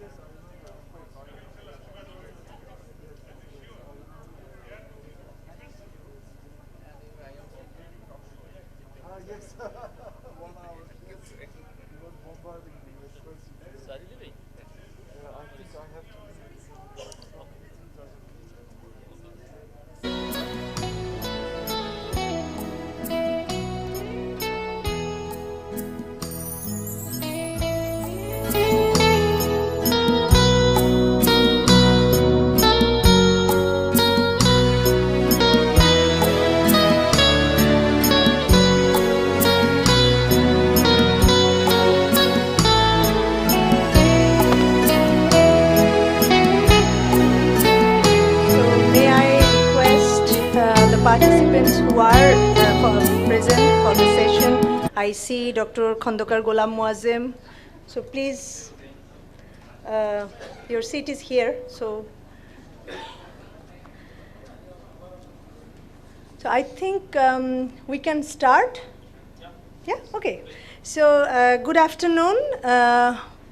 Yes, 1 hour. Yes. He was bombarding me with questions. So are you leaving? I think I have to leave. Some meetings are May I request the participants who are present for the session. I see Dr. Khandokar Ghulam Muazzem. So please, your seat is here. So I think we can start. Yeah, okay. So good afternoon.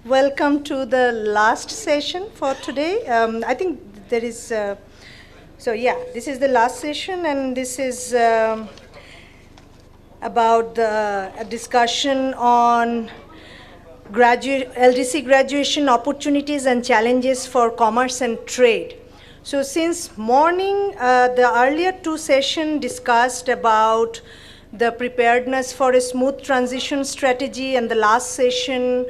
Welcome to the last session for today. I think there is, so yeah, this is the last session, and this is about a discussion on LDC graduation opportunities and challenges for commerce and trade. So since morning, the earlier two sessions discussed about the preparedness for a smooth transition strategy, and the last session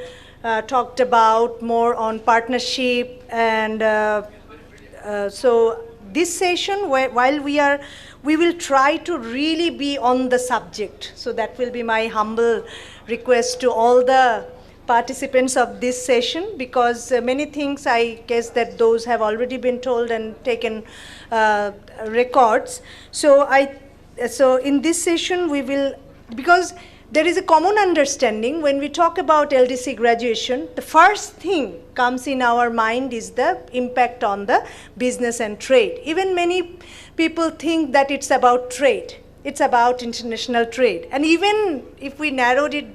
talked about more on partnership. And so this session, while we will try to really be on the subject. So that will be my humble request to all the participants of this session, because many things I guess that those have already been told and taken records. So in this session we will, because there is a common understanding when we talk about LDC graduation, the first thing comes in our mind is the impact on the business and trade. Even many people think that it's about trade. It's about international trade. And even if we narrow it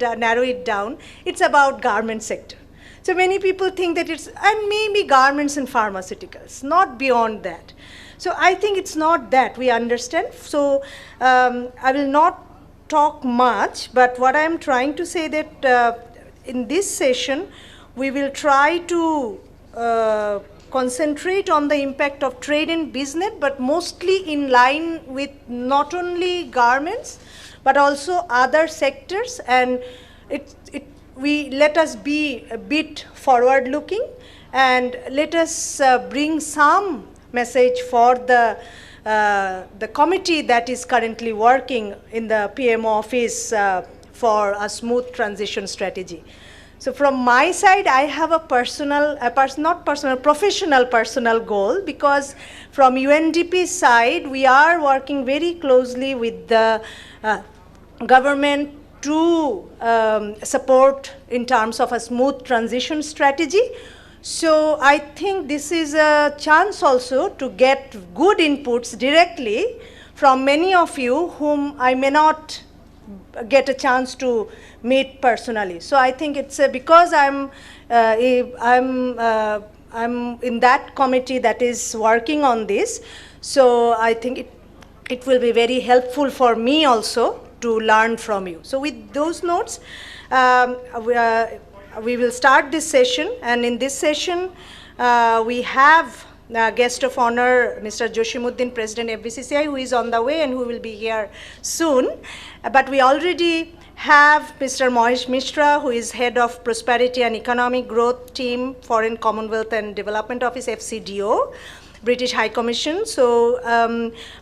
down, it's about garment sector. So many people think that it's, and maybe garments and pharmaceuticals, not beyond that. So I think it's not that, we understand. So I will not talk much, but what I'm trying to say that in this session, we will try to concentrate on the impact of trade and business, but mostly in line with not only garments, but also other sectors. And we let us be a bit forward-looking, and let us bring some message for the committee that is currently working in the PM office for a smooth transition strategy. So from my side, I have a professional personal goal, because from UNDP side, we are working very closely with the government to support in terms of a smooth transition strategy. So I think this is a chance also to get good inputs directly from many of you whom I may not get a chance to meet personally. So I think it's because I'm in that committee that is working on this. So I think it will be very helpful for me also to learn from you. So with those notes, we will start this session. And in this session, we have guest of honor, Mr. Joshimuddin, President FBCCI, who is on the way and who will be here soon. But we already have Mr. Mohesh Mishra, who is Head of Prosperity and Economic Growth Team, Foreign Commonwealth and Development Office, FCDO, British High Commission. So,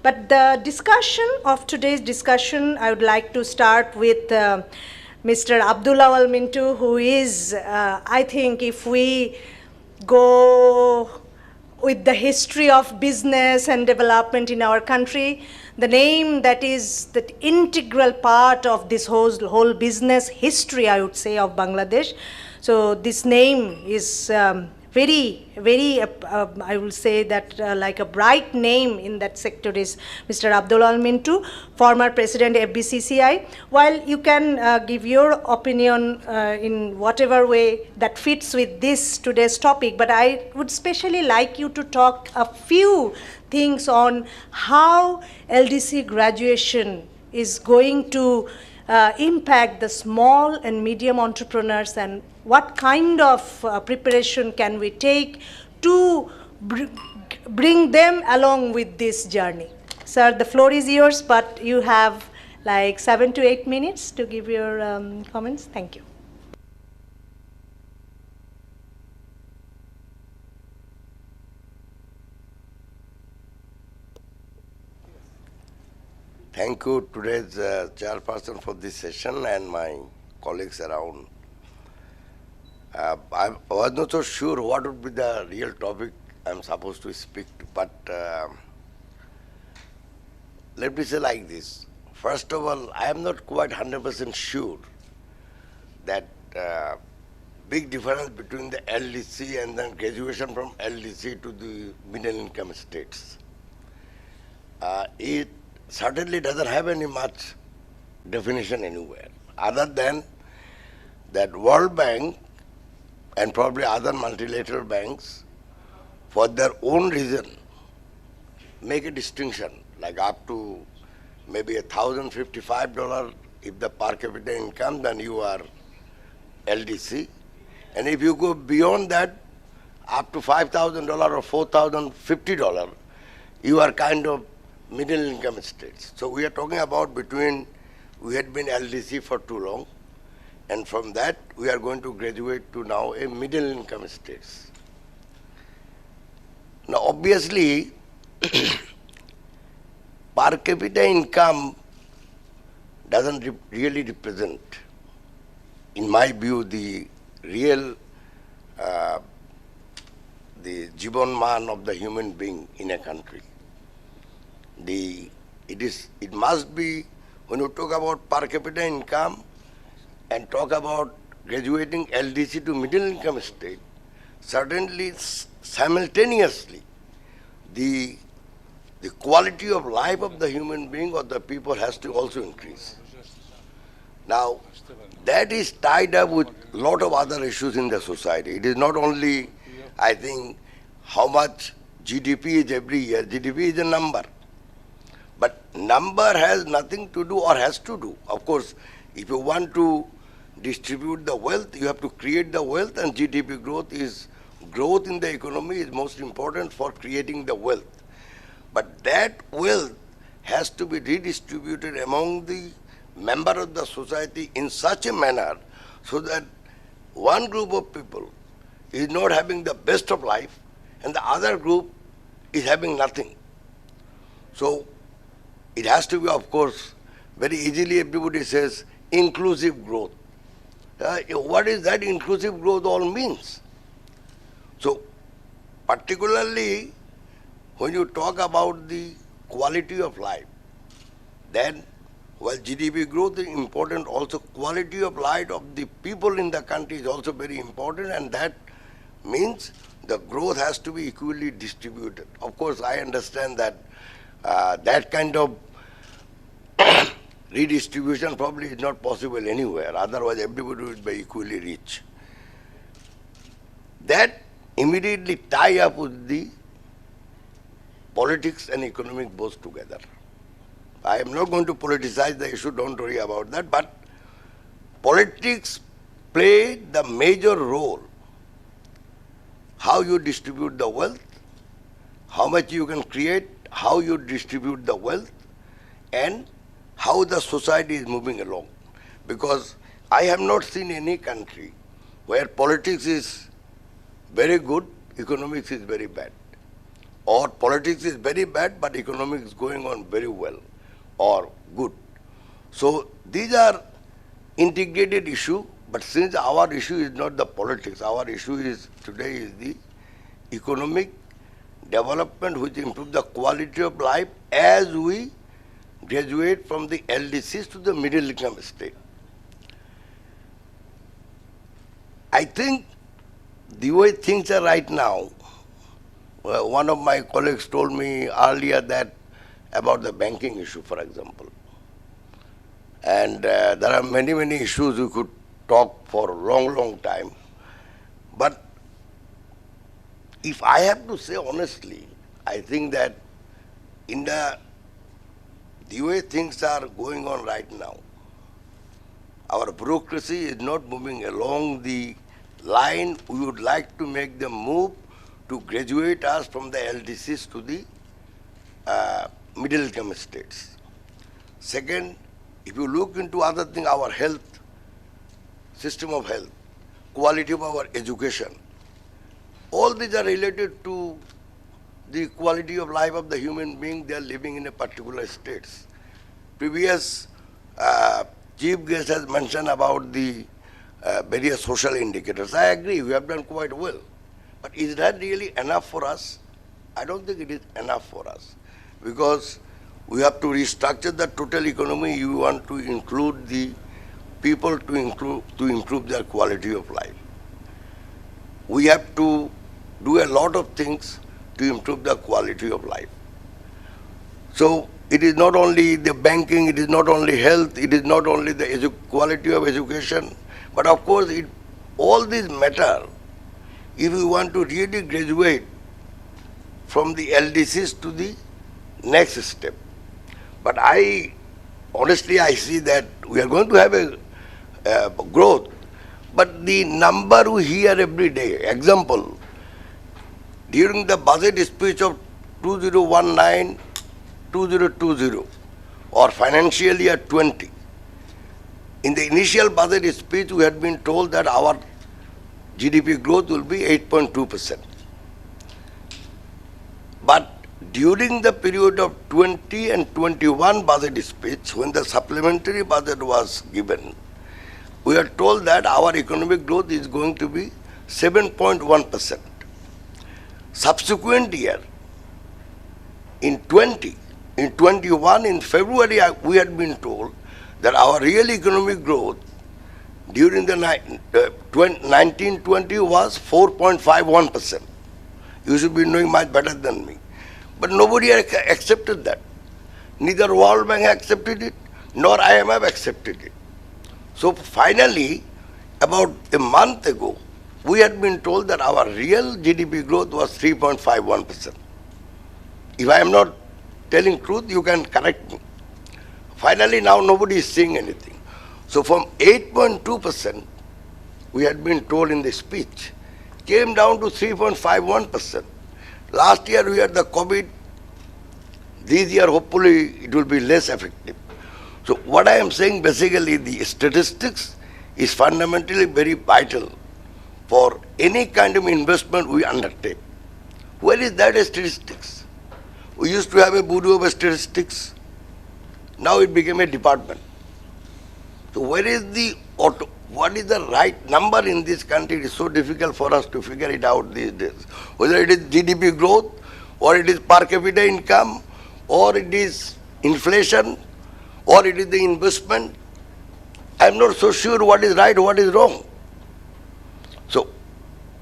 but the discussion of today's discussion, I would like to start with Mr. Abdullah Al Mintu, who is, I think if we go with the history of business and development in our country, the name that is the integral part of this whole business history, I would say, of Bangladesh. So this name is I will say that like a bright name in that sector is Mr. Abdul Al Mintu, former President FBCCI. While you can give your opinion in whatever way that fits with this today's topic, but I would especially like you to talk a few things on how LDC graduation is going to impact the small and medium entrepreneurs, and what kind of preparation can we take to bring them along with this journey. Sir, the floor is yours, but you have like 7 to 8 minutes to give your comments. Thank you. Thank you, today's chairperson, for this session and my colleagues around. I was not so sure what would be the real topic I'm supposed to speak to, but let me say like this. First of all, I am not quite 100% sure that big difference between the LDC and then graduation from LDC to the middle income states. It certainly doesn't have any much definition anywhere, other than that World Bank and probably other multilateral banks, for their own reason, make a distinction, like up to maybe $1,055 if the per capita income, then you are LDC. And if you go beyond that, up to $5,000 or $4,050, you are kind of middle income states. So we are talking about we had been LDC for too long, and from that we are going to graduate to now a middle income states. Now obviously, per capita income doesn't really represent, in my view, the real the Jiban Man of the human being in a country. It must be, when you talk about per capita income and talk about graduating LDC to middle income state, certainly simultaneously the quality of life of the human being or the people has to also increase. Now, that is tied up with a lot of other issues in the society. It is not only, I think, how much GDP is every year. GDP is a number. But number has nothing to do, or has to do. Of course, if you want to distribute the wealth, you have to create the wealth, and GDP growth in the economy is most important for creating the wealth. But that wealth has to be redistributed among the member of the society in such a manner so that one group of people is not having the best of life and the other group is having nothing. So it has to be, of course, very easily everybody says inclusive growth. What is that inclusive growth all means? So particularly when you talk about the quality of life, then while GDP growth is important, also quality of life of the people in the country is also very important, and that means the growth has to be equally distributed. Of course, I understand that that kind of redistribution probably is not possible anywhere, otherwise everybody would be equally rich. That immediately tie up with the politics and economic both together. I am not going to politicize the issue, don't worry about that, but politics play the major role. How you distribute the wealth, how much you can create, how you distribute the wealth, and how the society is moving along. Because I have not seen any country where politics is very good, economics is very bad. Or politics is very bad, but economics is going on very well or good. So these are integrated issues, but since our issue is not the politics, our issue is today is the economic development which improves the quality of life as we graduate from the LDCs to the middle income state. I think the way things are right now, one of my colleagues told me earlier that about the banking issue, for example. And there are many, many issues we could talk for a long, long time. But if I have to say honestly, I think that in the way things are going on right now, our bureaucracy is not moving along the line we would like to make them move to graduate us from the LDCs to the middle income states. Second, if you look into other things, our health, system of health, quality of our education, all these are related to the quality of life of the human being they are living in a particular states. Previous chief guest has mentioned about the various social indicators. I agree, we have done quite well. But is that really enough for us? I don't think it is enough for us, because we have to restructure the total economy. You want to include the people to improve their quality of life. We have to do a lot of things to improve the quality of life. So it is not only the banking, it is not only health, it is not only the quality of education, but of course all these matter if we want to really graduate from the LDCs to the next step. But honestly, I see that we are going to have a growth, but the number we hear every day, example, during the budget speech of 2019-2020 or financial year 20, in the initial budget speech we had been told that our GDP growth will be 8.2%. But during the period of 20 and 21 budget speech, when the supplementary budget was given, we are told that our economic growth is going to be 7.1%. Subsequent year, in 21, in February, we had been told that our real economic growth during the 1920 was 4.51%. You should be knowing much better than me. But nobody accepted that. Neither World Bank accepted it, nor IMF accepted it. So finally, about a month ago, we had been told that our real GDP growth was 3.51%. If I am not telling truth, you can correct me. Finally, now nobody is saying anything. So from 8.2%, we had been told in the speech, came down to 3.51%. Last year we had the COVID. This year, hopefully, it will be less effective. So what I am saying, basically, the statistics is fundamentally very vital for any kind of investment we undertake. Where is that statistics? We used to have a bureau of statistics. Now it became a department. So what is the right number in this country? It is so difficult for us to figure it out these days. Whether it is GDP growth, or it is per capita income, or it is inflation, or it is the investment. I am not so sure what is right, what is wrong. So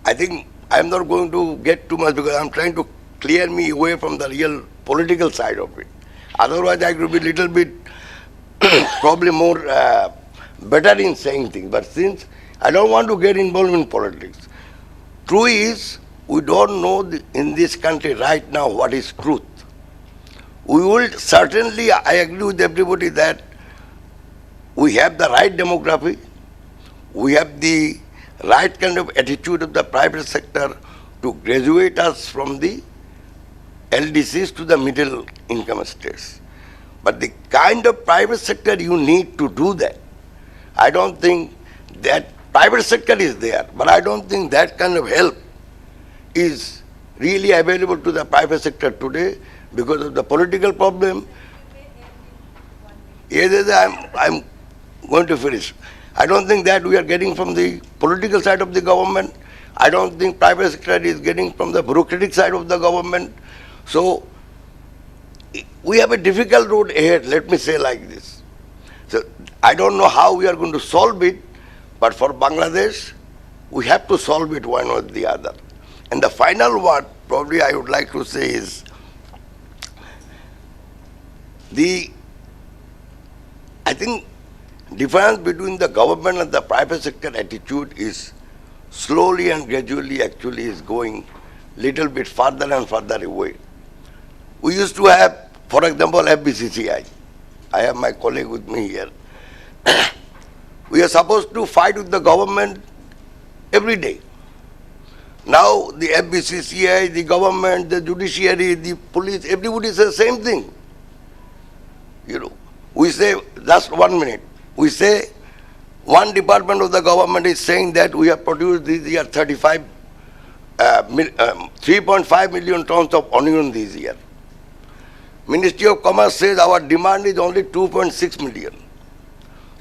I think I am not going to get too much, because I am trying to clear me away from the real political side of it. Otherwise I could be a little bit probably more better in saying things. But since I don't want to get involved in politics, true is we don't know in this country right now what is truth. We will certainly, I agree with everybody that we have the right demography, we have the right kind of attitude of the private sector to graduate us from the LDCs to the middle income states. But the kind of private sector you need to do that, I don't think that private sector is there, but I don't think that kind of help is really available to the private sector today because of the political problem. Yes, I'm going to finish. I don't think that we are getting from the political side of the government. I don't think private sector is getting from the bureaucratic side of the government. So we have a difficult road ahead, let me say like this. So I don't know how we are going to solve it, but for Bangladesh, we have to solve it one or the other. And the final word probably I would like to say is I think difference between the government and the private sector attitude is slowly and gradually actually is going little bit further and further away. We used to have, for example, FBCCI. I have my colleague with me here. We are supposed to fight with the government every day. Now the FBCCI, the government, the judiciary, the police, everybody says the same thing. You know, we say, just 1 minute, we say one department of the government is saying that we have produced this year 3.5 million tons of onion this year. Ministry of Commerce says our demand is only 2.6 million.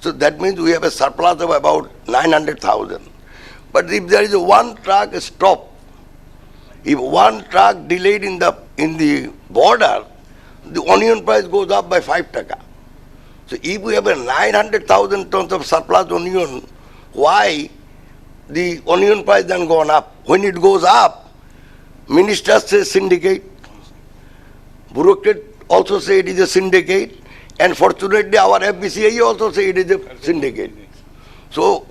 So that means we have a surplus of about 900,000. But if there is a one truck stop, if one truck delayed in the border, the onion price goes up by 5 taka. So if we have a 900,000 tons of surplus onion, why the onion price then gone up? When it goes up, minister says syndicate, bureaucrat also say it is a syndicate, and fortunately our FBCI also say it is a syndicate. So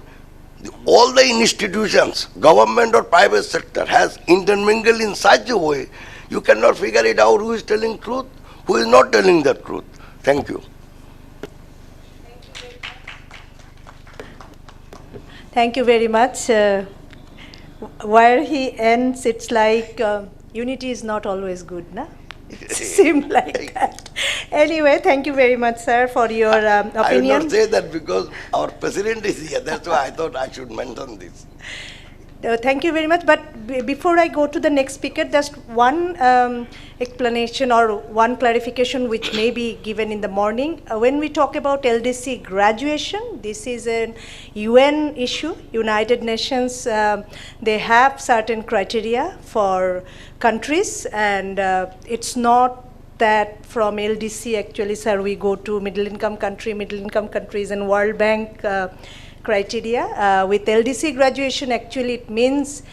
all the institutions, government or private sector, has intermingled in such a way, you cannot figure it out who is telling truth, who is not telling the truth. Thank you. Thank you very much. Where he ends, it's like unity is not always good, na? It seemed like that. Anyway, thank you very much, sir, for your opinion. I will not say that because our president is here. That's why I thought I should mention this. Thank you very much. But before I go to the next speaker, just one explanation or one clarification which may be given in the morning. When we talk about LDC graduation, this is an UN issue, United Nations. They have certain criteria for countries, and it's not that from LDC actually, sir, we go to middle income countries and World Bank criteria. With LDC graduation, actually it means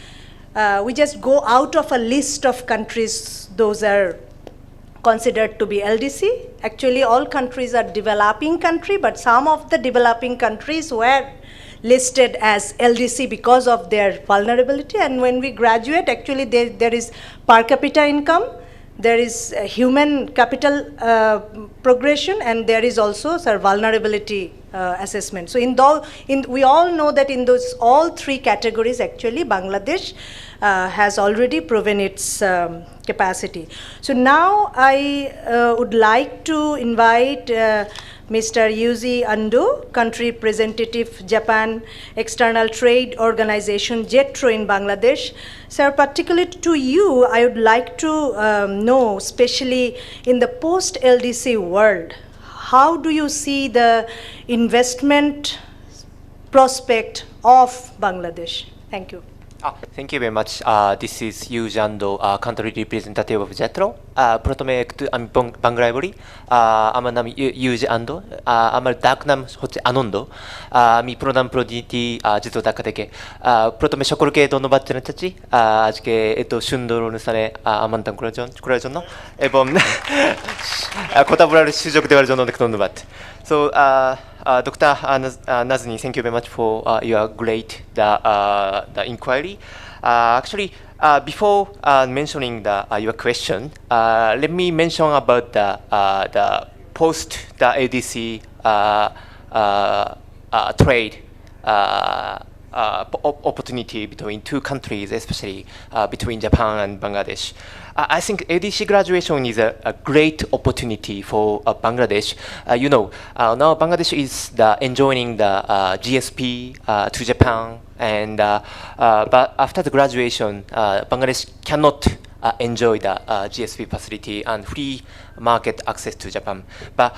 we just go out of a list of countries, those are considered to be LDC. Actually all countries are developing country, but some of the developing countries were listed as LDC because of their vulnerability. And when we graduate, actually there is per capita income, there is human capital progression, and there is also vulnerability assessment. So we all know that in those all three categories, actually Bangladesh has already proven its capacity. So now I would like to invite Mr. Yuji Ando, Country Representative, Japan External Trade Organization, JETRO in Bangladesh. Sir, particularly to you, I would like to know, especially in the post-LDC world, how do you see the investment prospect of Bangladesh? Thank you. Thank you very much. This is Yuji Ando, country representative of JETRO. প্রথমে একটু আমি বাংলায় বলি। আমার নাম Yuji Ando, আমার ডাক নাম হচ্ছে আনন্দ। আমি প্রধান প্রতিনিধি যেহেতু ঢাকা থেকে। প্রথমে সকলকে ধন্যবাদ জানাতে চাচ্ছি আজকে এত সুন্দর অনুষ্ঠানে আমন্ত্রণ করার জন্য এবং কথা বলার সুযোগ দেওয়ার জন্য অনেক ধন্যবাদ। So Dr. Nazni, thank you very much for your great the inquiry. Actually, before mentioning your question, let me mention about the post the ADC trade opportunity between two countries, especially between Japan and Bangladesh. I think ADC graduation is a great opportunity for Bangladesh. You know, now Bangladesh is enjoying the GSP to Japan, and but after the graduation, Bangladesh cannot enjoy the GSP facility and free market access to Japan. But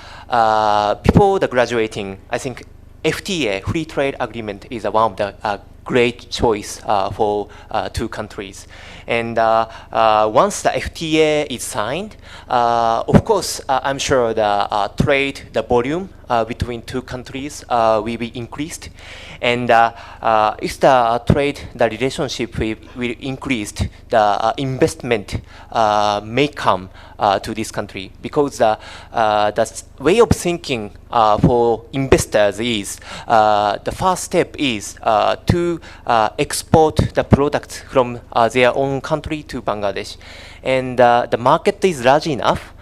before the graduating, I think FTA, free trade agreement, is one of the great choice for two countries. And once the FTA is signed, of course, I'm sure the trade, the volume between two countries will be increased, and if the trade, the relationship will increase, the investment may come to this country, because the way of thinking for investors is the first step is to export the products from their own country to Bangladesh, and the market is large enough.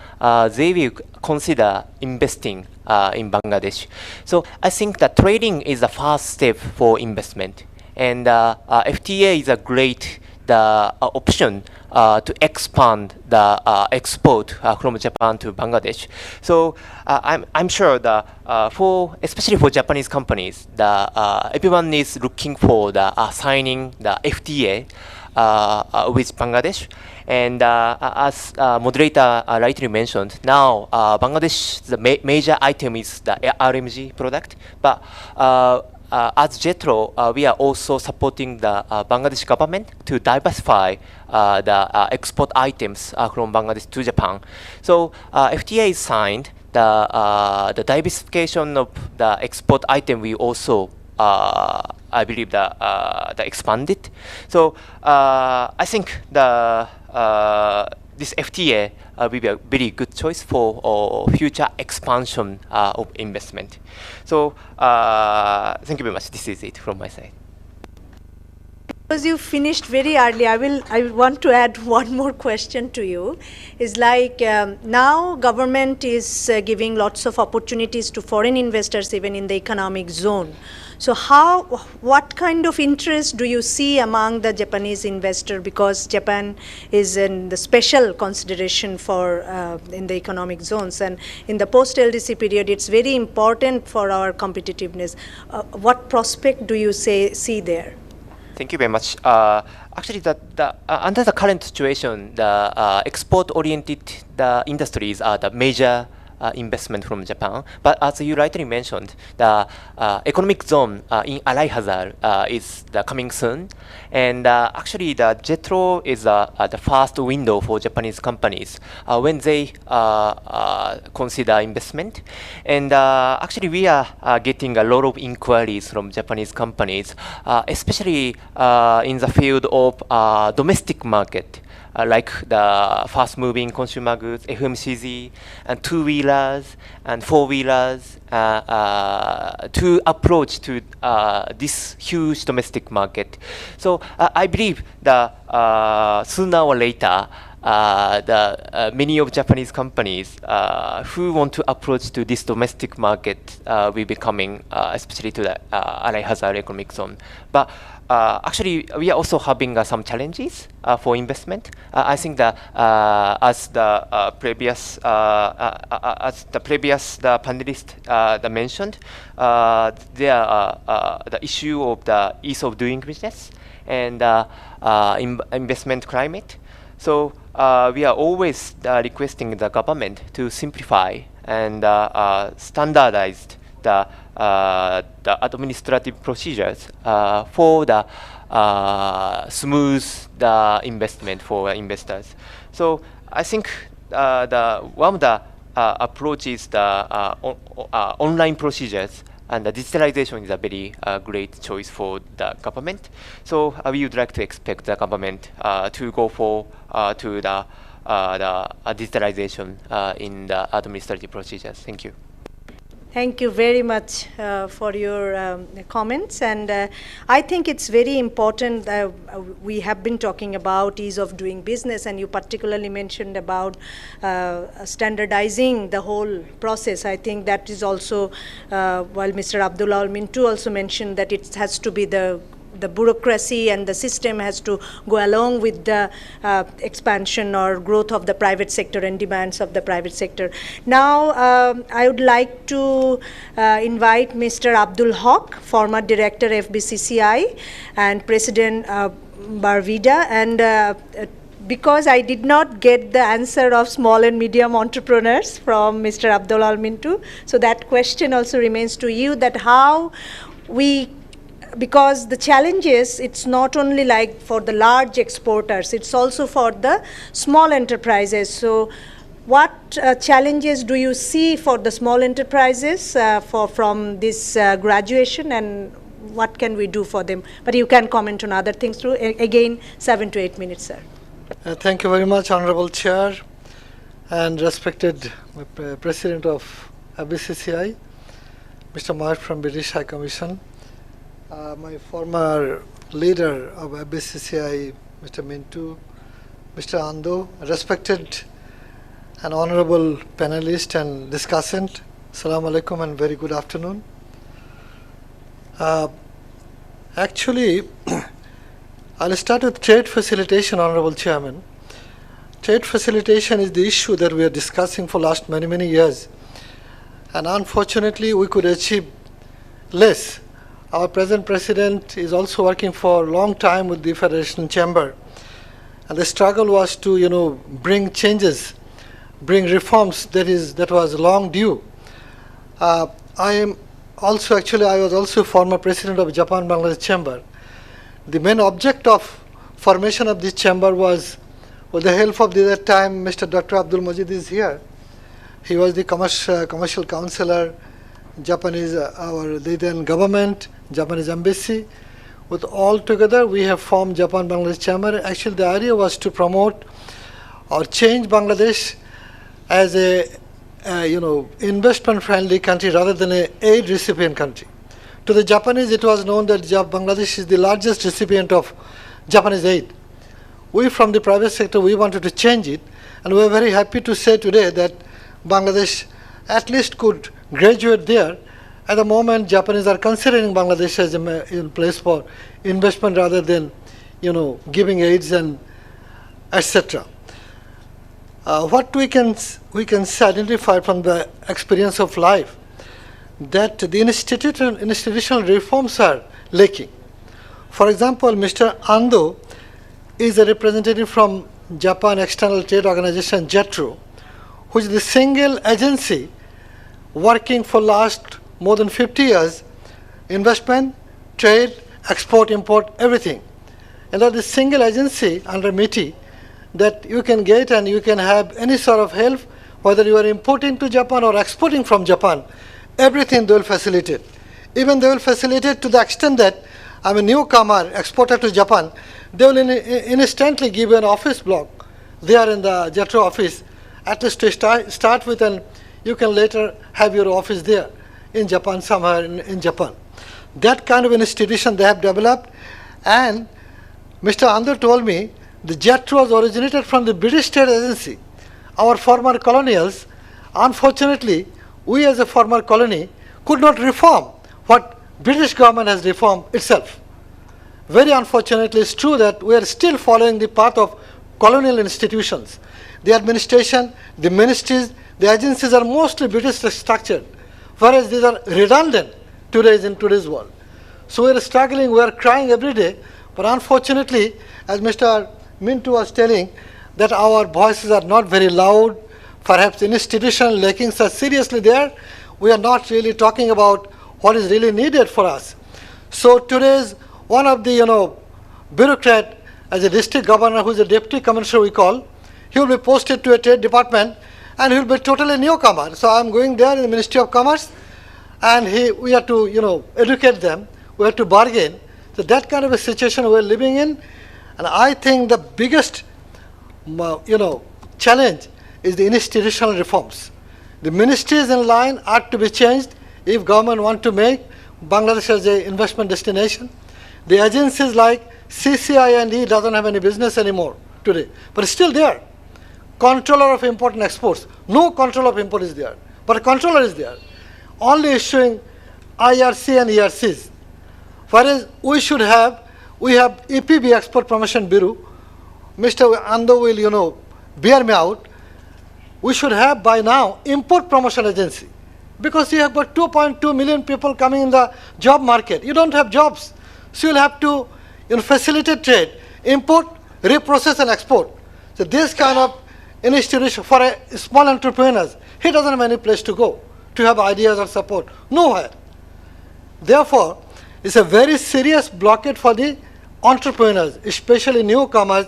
They will consider investing in Bangladesh. So I think that trading is the first step for investment, and FTA is a great option to expand the export from Japan to Bangladesh. So I'm sure that especially for Japanese companies, everyone is looking for signing the FTA with Bangladesh. And as moderator rightly mentioned, now Bangladesh, the major item is the RMG product, but as JETRO, we are also supporting the Bangladesh government to diversify the export items from Bangladesh to Japan. So FTA is signed. The diversification of the export item we also I believe the expanded. So I think this FTA will be a very good choice for future expansion of investment. So thank you very much. This is it from my side. Because you finished very early, I want to add one more question to you. Is like now government is giving lots of opportunities to foreign investors even in the economic zone. So what kind of interest do you see among the Japanese investor, because Japan is in the special consideration for in the economic zones, and in the post-LDC period it's very important for our competitiveness. What prospect do you see there? Thank you very much. Actually, under the current situation, the export-oriented industries are the major investment from Japan. But as you rightly mentioned, the economic zone in Alai Hazard is coming soon. And actually, the JETRO is the first window for Japanese companies when they consider investment. And actually, we are getting a lot of inquiries from Japanese companies, especially in the field of domestic market. Like the fast-moving consumer goods, FMCG, and two-wheelers and four-wheelers, to approach to this huge domestic market. So I believe that sooner or later, many of Japanese companies who want to approach to this domestic market will be coming, especially to the Alai Hazard economic zone. But actually, we are also having some challenges for investment. I think that as the previous panelist mentioned, there the issue of the ease of doing business and investment climate. So we are always requesting the government to simplify and standardize the administrative procedures for the smooth investment for investors. So I think one of the approaches the online procedures, and the digitalization is a very great choice for the government. So we would like to expect the government to go for to the digitalization in the administrative procedures. Thank you. Thank you very much for your comments, and I think it's very important. We have been talking about ease of doing business, and you particularly mentioned about standardizing the whole process. I think that is also, while Mr. Abdullah Mintu also mentioned that it has to be the bureaucracy and the system has to go along with the expansion or growth of the private sector and demands of the private sector. Now, I would like to invite Mr. Abdul Haq, former Director FBCCI and President Barvida, and because I did not get the answer of small and medium entrepreneurs from Mr. Abdullah Mintu, so that question also remains to you, that how because the challenge is, it's not only like for the large exporters, it's also for the small enterprises. So what challenges do you see for the small enterprises from this graduation, and what can we do for them? But you can comment on other things too. Again, 7 to 8 minutes, sir. Thank you very much, Honorable Chair and respected President of BCCI, Mr. Mark from British High Commission, my former leader of BCCI, Mr. Mintu, Mr. Ando, respected and honorable panelist and discussant. Assalamu alaikum and very good afternoon. Actually, I'll start with trade facilitation, Honorable Chairman. Trade facilitation is the issue that we are discussing for last many, many years. And unfortunately, we could achieve less. Our present president is also working for a long time with the Federation Chamber. And the struggle was to, bring changes, bring reforms that was long due. I was also former president of Japan-Bangladesh Chamber. The main object of formation of this chamber was, with the help of that time, Mr. Dr. Abdul Majid is here. He was the commercial counselor, the then government, Japanese embassy. With all together, we have formed Japan-Bangladesh Chamber. Actually, the idea was to promote or change Bangladesh as a investment-friendly country rather than an aid recipient country. To the Japanese, it was known that Bangladesh is the largest recipient of Japanese aid. We from the private sector, we wanted to change it, and we are very happy to say today that Bangladesh at least could graduate there. At the moment, Japanese are considering Bangladesh as a place for investment rather than, giving aids and etc. What we can identify from the experience of life, that the institutional reforms are lacking. For example, Mr. Ando is a representative from Japan External Trade Organization, JETRO, which is the single agency working for last more than 50 years, investment, trade, export, import, everything. And that is single agency under MITI that you can get and you can have any sort of help, whether you are importing to Japan or exporting from Japan. Everything they will facilitate. Even they will facilitate to the extent that I'm a newcomer, exporter to Japan, they will instantly give you an office block there in the JETRO office, at least to start with, and you can later have your office there in Japan, somewhere in Japan. That kind of an institution they have developed, and Mr. Ando told me the JETRO was originated from the British Trade Agency. Our former colonials, unfortunately, we as a former colony could not reform what British government has reformed itself. Very unfortunately, it's true that we are still following the path of colonial institutions. The administration, the ministries, the agencies are mostly British structured, whereas these are redundant in today's world. So we are struggling, we are crying every day, but unfortunately, as Mr. Mintu was telling, that our voices are not very loud, perhaps institutional lackings are seriously there. We are not really talking about what is really needed for us. So today's one of the bureaucrat as a district governor, who is a deputy commissioner we call, he will be posted to a trade department and he will be totally newcomer. So I am going there in the Ministry of Commerce, and we have to educate them, we have to bargain. So that kind of a situation we are living in, and I think the biggest challenge is the institutional reforms. The ministries in line are to be changed if government want to make Bangladesh as an investment destination. The agencies like CCI&E doesn't have any business anymore today, but it's still there. Controller of import and exports, no control of import is there, but a controller is there, only issuing IRC and ERCs. Whereas we have EPB, Export Promotion Bureau. Mr. Ando will, bear me out. We should have by now import promotion agency, because you have got 2.2 million people coming in the job market. You don't have jobs. So you'll have to facilitate trade, import, reprocess and export. So this kind of institution for a small entrepreneurs, he doesn't have any place to go to have ideas or support, nowhere. Therefore, it's a very serious blockade for the entrepreneurs, especially newcomers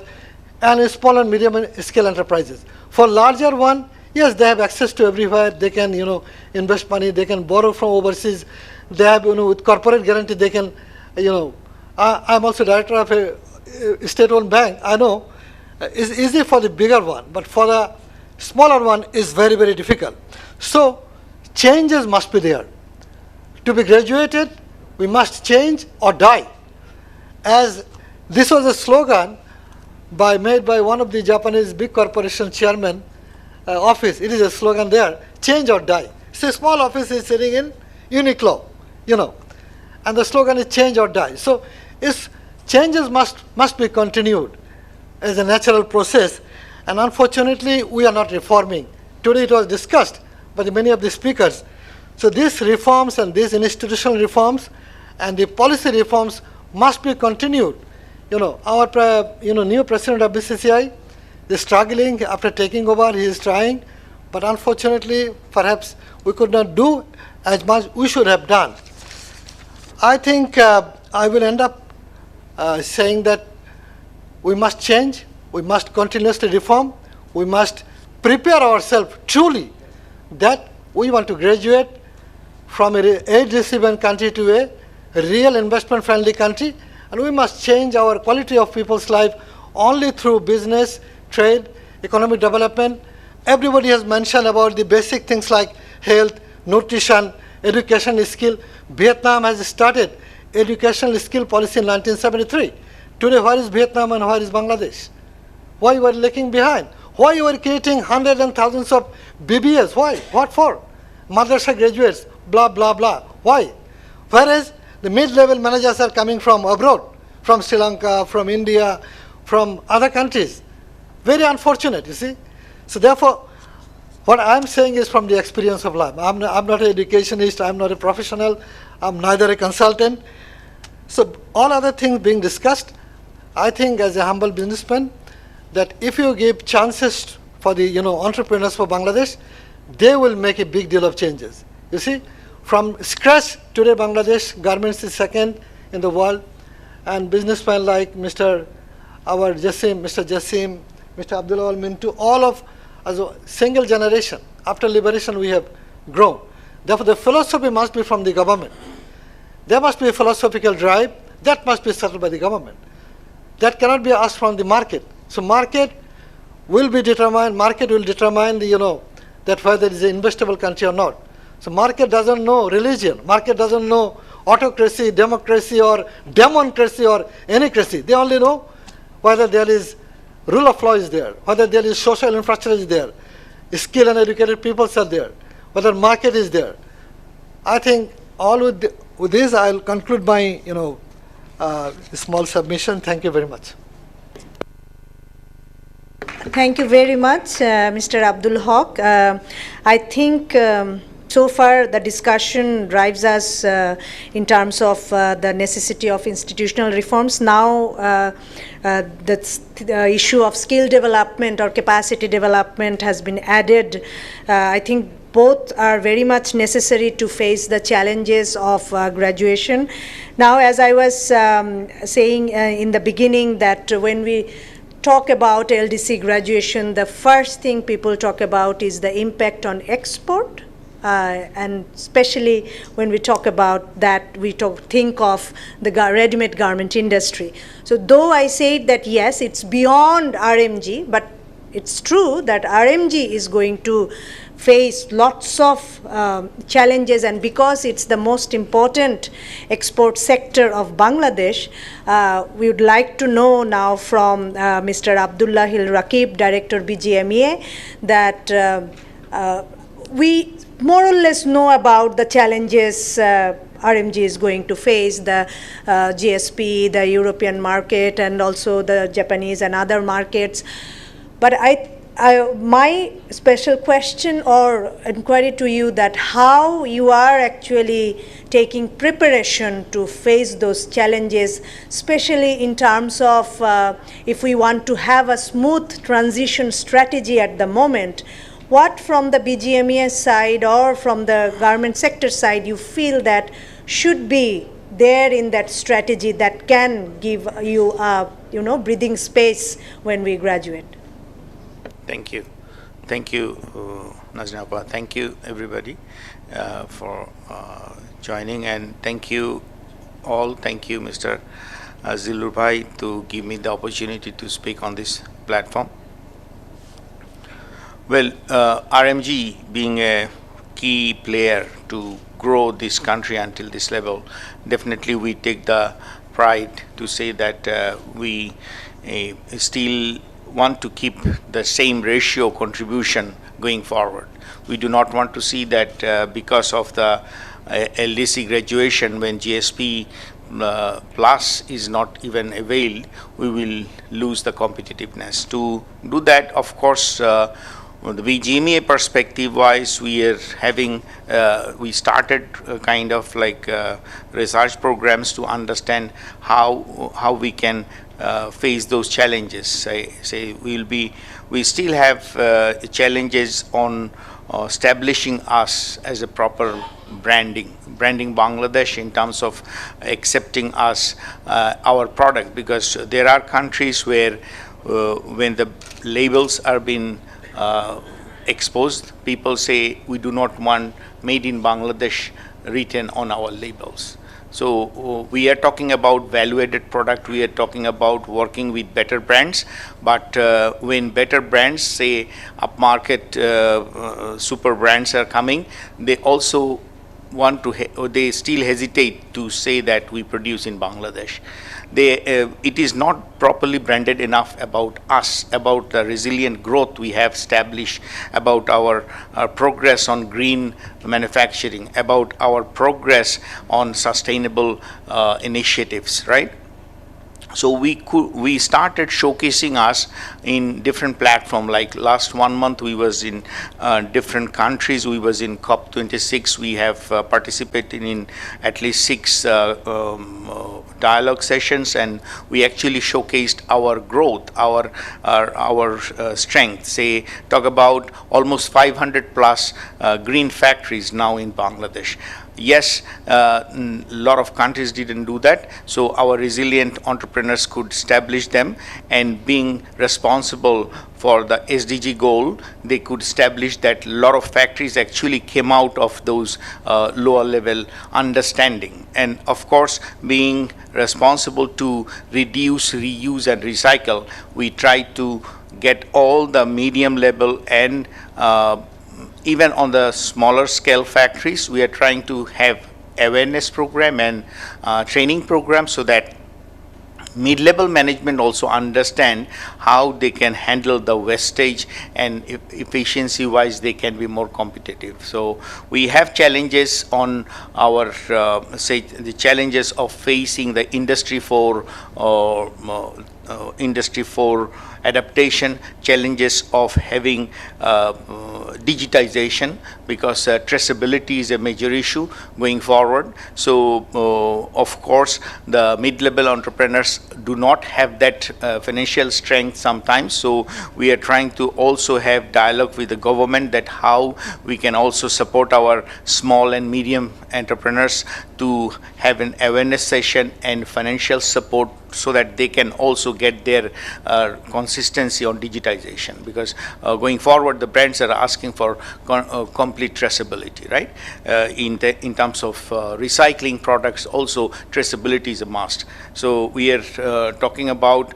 and small and medium scale enterprises. For larger one, Yes, they have access to everywhere. They can, invest money. They can borrow from overseas. They have, with corporate guarantee, they can, I'm also director of a state-owned bank. I know it's easy for the bigger one, but for the smaller one, is very, very difficult. So changes must be there. To be graduated, we must change or die. As this was a slogan made by one of the Japanese big corporation chairman office. It is a slogan there, change or die. It's a small office is sitting in Uniqlo, and the slogan is change or die. So changes must be continued as a natural process, and unfortunately we are not reforming. Today it was discussed by many of the speakers. So these reforms and these institutional reforms and the policy reforms must be continued. Our new president of BCCI is struggling after taking over. He is trying, but unfortunately, perhaps we could not do as much we should have done. I think I will end up saying that we must change, we must continuously reform, we must prepare ourselves truly that we want to graduate from an aid-receiving country to a real investment-friendly country, and we must change our quality of people's life only through business, trade, economic development. Everybody has mentioned about the basic things like health, nutrition, education skill. Vietnam has started educational skill policy in 1973. Today, where is Vietnam and where is Bangladesh? Why you are lagging behind? Why you are creating hundreds and thousands of BBS? Why? What for? Madrasa graduates, blah, blah, blah. Why? Whereas the mid-level managers are coming from abroad, from Sri Lanka, from India, from other countries. Very unfortunate, you see. So therefore, what I'm saying is from the experience of life. I'm not an educationist, I'm not a professional, I'm neither a consultant. So all other things being discussed, I think as a humble businessman, that if you give chances for the entrepreneurs for Bangladesh, they will make a big deal of changes. You see, from scratch today Bangladesh garments is second in the world, and businessmen like Mr. Jassim, Mr. Abdullah Al Mintu, all of as a single generation. After liberation we have grown. Therefore the philosophy must be from the government. There must be a philosophical drive that must be settled by the government. That cannot be asked from the market. So market will determine that whether it is an investable country or not. So market doesn't know religion. Market doesn't know autocracy, democracy, or democracy, or anycracy. They only know whether there is rule of law is there, whether there is social infrastructure is there, skilled and educated people are there, whether market is there. I think all with this I'll conclude my small submission. Thank you very much. Thank you very much, Mr. Abdul Haq. I think so far the discussion drives us in terms of the necessity of institutional reforms. Now the issue of skill development or capacity development has been added. I think both are very much necessary to face the challenges of graduation. Now, as I was saying in the beginning, that when we talk about LDC graduation, the first thing people talk about is the impact on export. And especially when we talk about that, we think of the ready-made garment industry. So though I said that yes, it's beyond RMG, but it's true that RMG is going to face lots of challenges, and because it's the most important export sector of Bangladesh, we would like to know now from Mr. Abdullah Hil Rakib, Director BGMEA, that we more or less know about the challenges RMG is going to face, the GSP, the European market, and also the Japanese and other markets. But my special question or inquiry to you, that how you are actually taking preparation to face those challenges, especially in terms of if we want to have a smooth transition strategy at the moment, what from the BGMES side or from the garment sector side you feel that should be there in that strategy that can give you breathing space when we graduate? Thank you. Thank you, Naznapa. Thank you, everybody, for joining, and thank you all. Thank you, Mr. Zilur Bhai, to give me the opportunity to speak on this platform. Well, RMG being a key player to grow this country until this level, definitely we take the pride to say that we still want to keep the same ratio contribution going forward. We do not want to see that because of the LDC graduation, when GSP plus is not even availed, we will lose the competitiveness. To do that, of course, the BGMA perspective wise, we are having, we started kind of like research programs to understand how we can face those challenges. We still have challenges on establishing us as a proper branding Bangladesh in terms of accepting us, our product, because there are countries where when the labels are being exposed, people say we do not want made in Bangladesh written on our labels. So we are talking about value-added product, we are talking about working with better brands, but when better brands, say upmarket super brands are coming, they also want to, they still hesitate to say that we produce in Bangladesh. It is not properly branded enough about us, about the resilient growth we have established, about our progress on green manufacturing, about our progress on sustainable initiatives, right? So we started showcasing us in different platforms. Like last 1 month, we was in different countries. We was in COP26. We have participated in at least 6 dialogue sessions, and we actually showcased our growth, our strength. Say, talk about almost 500 plus green factories now in Bangladesh. Yes, a lot of countries didn't do that, so our resilient entrepreneurs could establish them, and being responsible for the SDG goal, they could establish that a lot of factories actually came out of those lower level understanding. And of course, being responsible to reduce, reuse and recycle, we try to get all the medium level and even on the smaller scale factories, we are trying to have awareness program and training program so that mid-level management also understand how they can handle the wastage, and efficiency wise they can be more competitive. So we have challenges on our say the challenges of facing the industry for industry 4 adaptation, challenges of having digitization, because traceability is a major issue going forward. So of course the mid-level entrepreneurs do not have that financial strength sometimes, so we are trying to also have dialogue with the government that how we can also support our small and medium entrepreneurs to have an awareness session and financial support so that they can also get their consistency on digitization, because going forward the brands are asking for complete traceability, right? In terms of recycling products also, traceability is a must. So we are talking about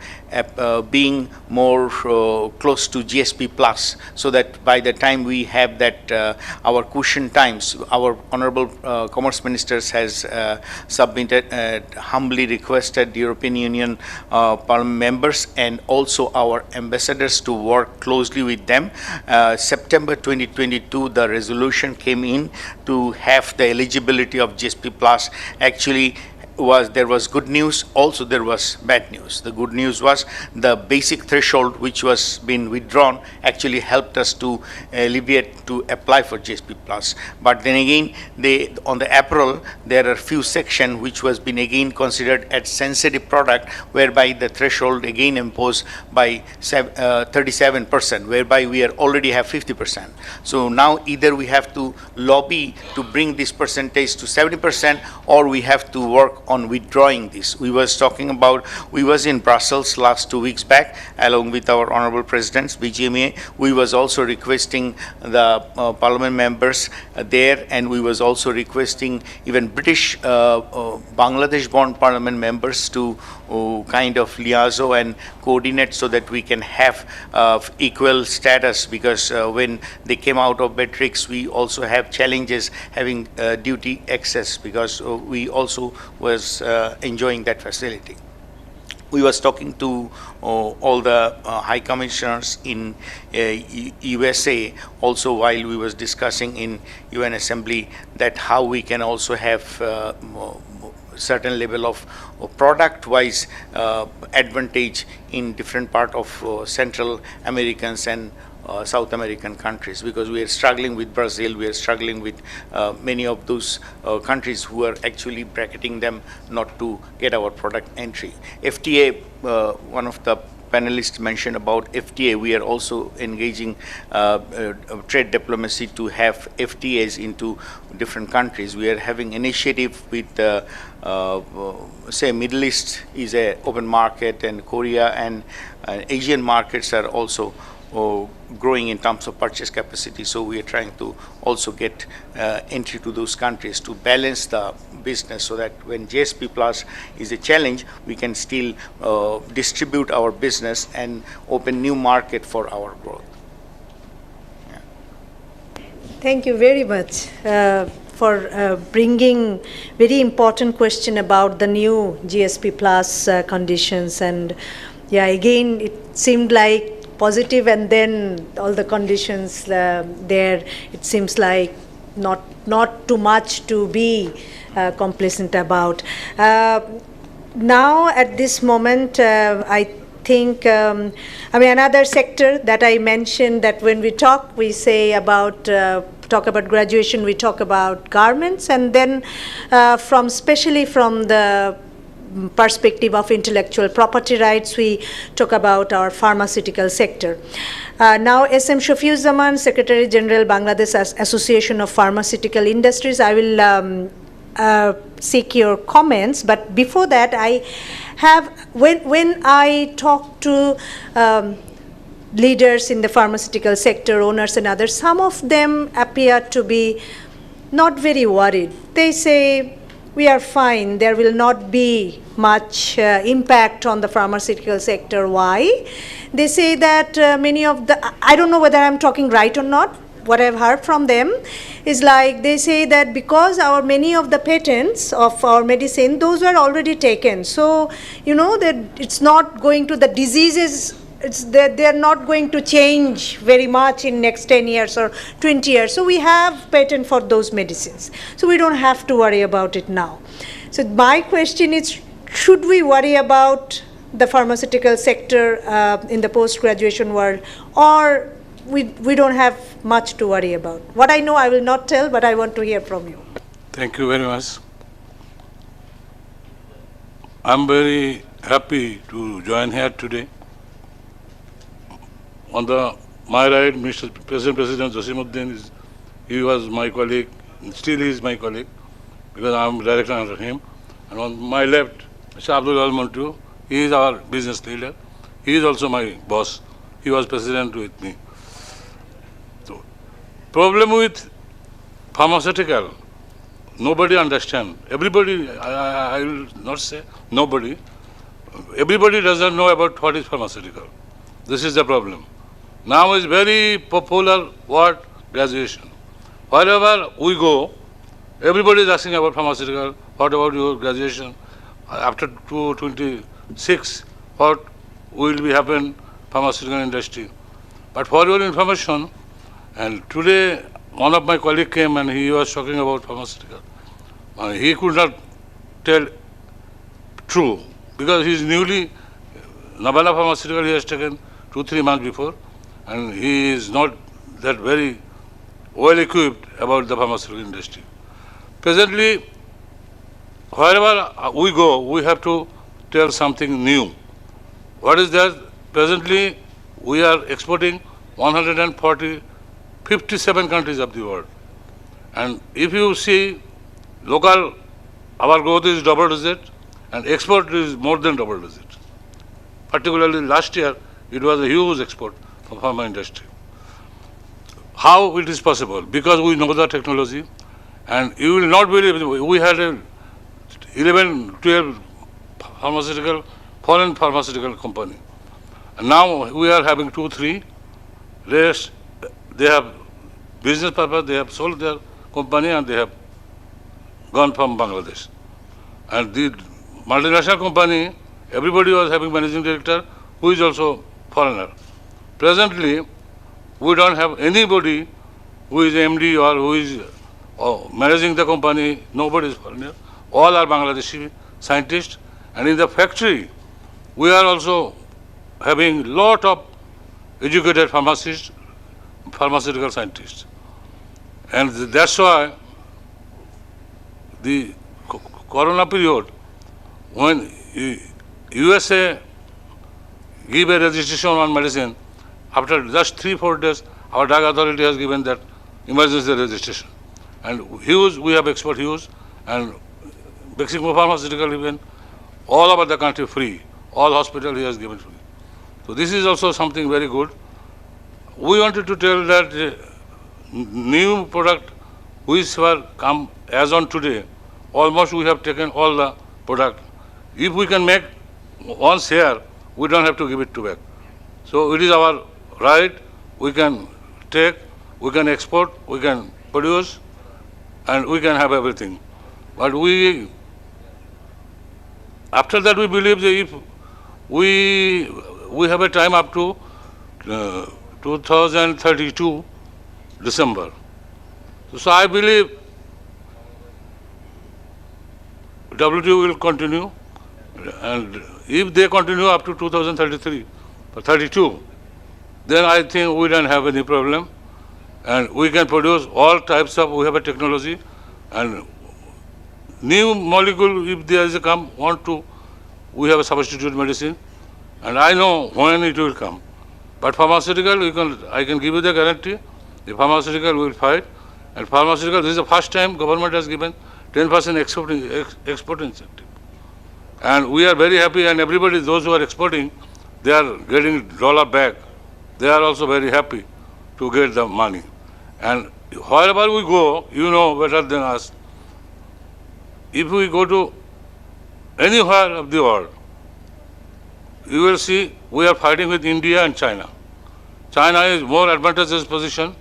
being more close to GSP plus, so that by the time we have that our cushion times, our honorable commerce ministers has submitted, humbly requested the European Union Parliament members and also our ambassadors to work closely with them. September 2022 the resolution came in to have the eligibility of GSP plus. Actually there was good news, also there was bad news. The good news was the basic threshold which was being withdrawn actually helped us to alleviate to apply for GSP plus. But then again, on the April there are few sections which was been again considered as sensitive product, whereby the threshold again imposed by 37%, whereby we are already have 50%. So now either we have to lobby to bring this percentage to 70%, or we have to work on withdrawing this. We was talking about, we was in Brussels last 2 weeks back, along with our honorable presidents, BGMA. We was also requesting the parliament members there, and we was also requesting even British Bangladesh-born parliament members to kind of liaison and coordinate so that we can have equal status, because when they came out of Beatrix, we also have challenges having duty access, because we also was enjoying that facility. We was talking to all the high commissioners in USA also, while we was discussing in UN Assembly that how we can also have certain level of product-wise advantage in different part of Central Americans and South American countries, because we are struggling with Brazil, we are struggling with many of those countries who are actually bracketing them not to get our product entry. FTA, one of the panelists mentioned about FTA. We are also engaging trade diplomacy to have FTAs into different countries. We are having initiative with, say, Middle East is a open market, and Korea and Asian markets are also growing in terms of purchase capacity. So we are trying to also get entry to those countries to balance the business, so that when GSP Plus is a challenge, we can still distribute our business and open new market for our growth. Yeah. Thank you very much for bringing very important question about the new GSP Plus conditions. And yeah, again, it seemed like positive, and then all the conditions there, it seems like not too much to be complacent about. Now at this moment, I think, I mean, another sector that I mentioned, that when we talk, we say about talk about graduation, we talk about garments, and then especially from the perspective of intellectual property rights, we talk about our pharmaceutical sector. Now, SM Shafiuzzaman, Secretary General, Bangladesh Association of Pharmaceutical Industries, I will seek your comments. But before that, I have, when I talk to leaders in the pharmaceutical sector, owners and others, some of them appear to be not very worried. They say, we are fine, there will not be much impact on the pharmaceutical sector. Why? They say that many of the, I don't know whether I'm talking right or not, what I've heard from them is like, they say that because many of the patents of our medicine, those were already taken. So, you know, that it's not going to, the diseases, they're not going to change very much in next 10 years or 20 years. So we have patent for those medicines. So we don't have to worry about it now. So my question is, should we worry about the pharmaceutical sector in the post-graduation world, or we don't have much to worry about? What I know I will not tell, but I want to hear from you. Thank you very much. I'm very happy to join here today. On my right, Mr. President Jasimuddin, he was my colleague, still he is my colleague, because I am director under him. And on my left, Mr. Abdul Almantu, he is our business leader. He is also my boss. He was president with me. So, problem with pharmaceutical, nobody understand. Everybody, I will not say nobody, everybody doesn't know about what is pharmaceutical. This is the problem. Now is very popular word, graduation. Wherever we go, everybody is asking about pharmaceutical. What about your graduation? After 2026, what will be happen pharmaceutical industry? But for your information, and today one of my colleagues came and he was talking about pharmaceutical. He could not tell true, because he is newly, Nabala Pharmaceutical he has taken 2-3 months before, and he is not that very well equipped about the pharmaceutical industry. Presently, wherever we go, we have to tell something new. What is that? Presently, we are exporting 57 countries of the world. And if you see local our growth is double digit and export is more than double digit. Particularly last year, it was a huge export from pharma industry. How it is possible? Because we know the technology, and you will not believe, we had 11, 12 foreign pharmaceutical company. And now we are having 2, 3. Rest, they have business purpose, they have sold their company and they have gone from Bangladesh. And the multinational company, everybody was having managing director who is also foreigner. Presently, we don't have anybody who is MD or who is managing the company. Nobody is foreigner. All are Bangladeshi scientists. And in the factory, we are also having lot of educated pharmacists, pharmaceutical scientists. And that's why the corona period, when USA give a registration on medicine, after just 3-4 days, our Dhaka authority has given that emergency registration. And huge, we have export huge, and Mexico pharmaceutical even, all over the country free. All hospital he has given free. So this is also something very good. We wanted to tell that new product which were come as on today, almost we have taken all the product. If we can make once here, we don't have to give it to back. So it is our right, we can take, we can export, we can produce, and we can have everything. But after that we believe that if we have a time up to 2032 December. So I believe WTO will continue, and if they continue up to 2033 or 32, then I think we don't have any problem, and we can produce all types of, we have a technology, and new molecule, if there is a come, we have a substitute medicine, and I know when it will come. But pharmaceutical, I can give you the guarantee, the pharmaceutical will fight, and pharmaceutical, this is the first time government has given 10% export incentive. And we are very happy, and everybody, those who are exporting, they are getting dollar back. They are also very happy to get the money. And wherever we go, you know better than us, if we go to anywhere of the world, you will see we are fighting with India and China. China is more advantageous position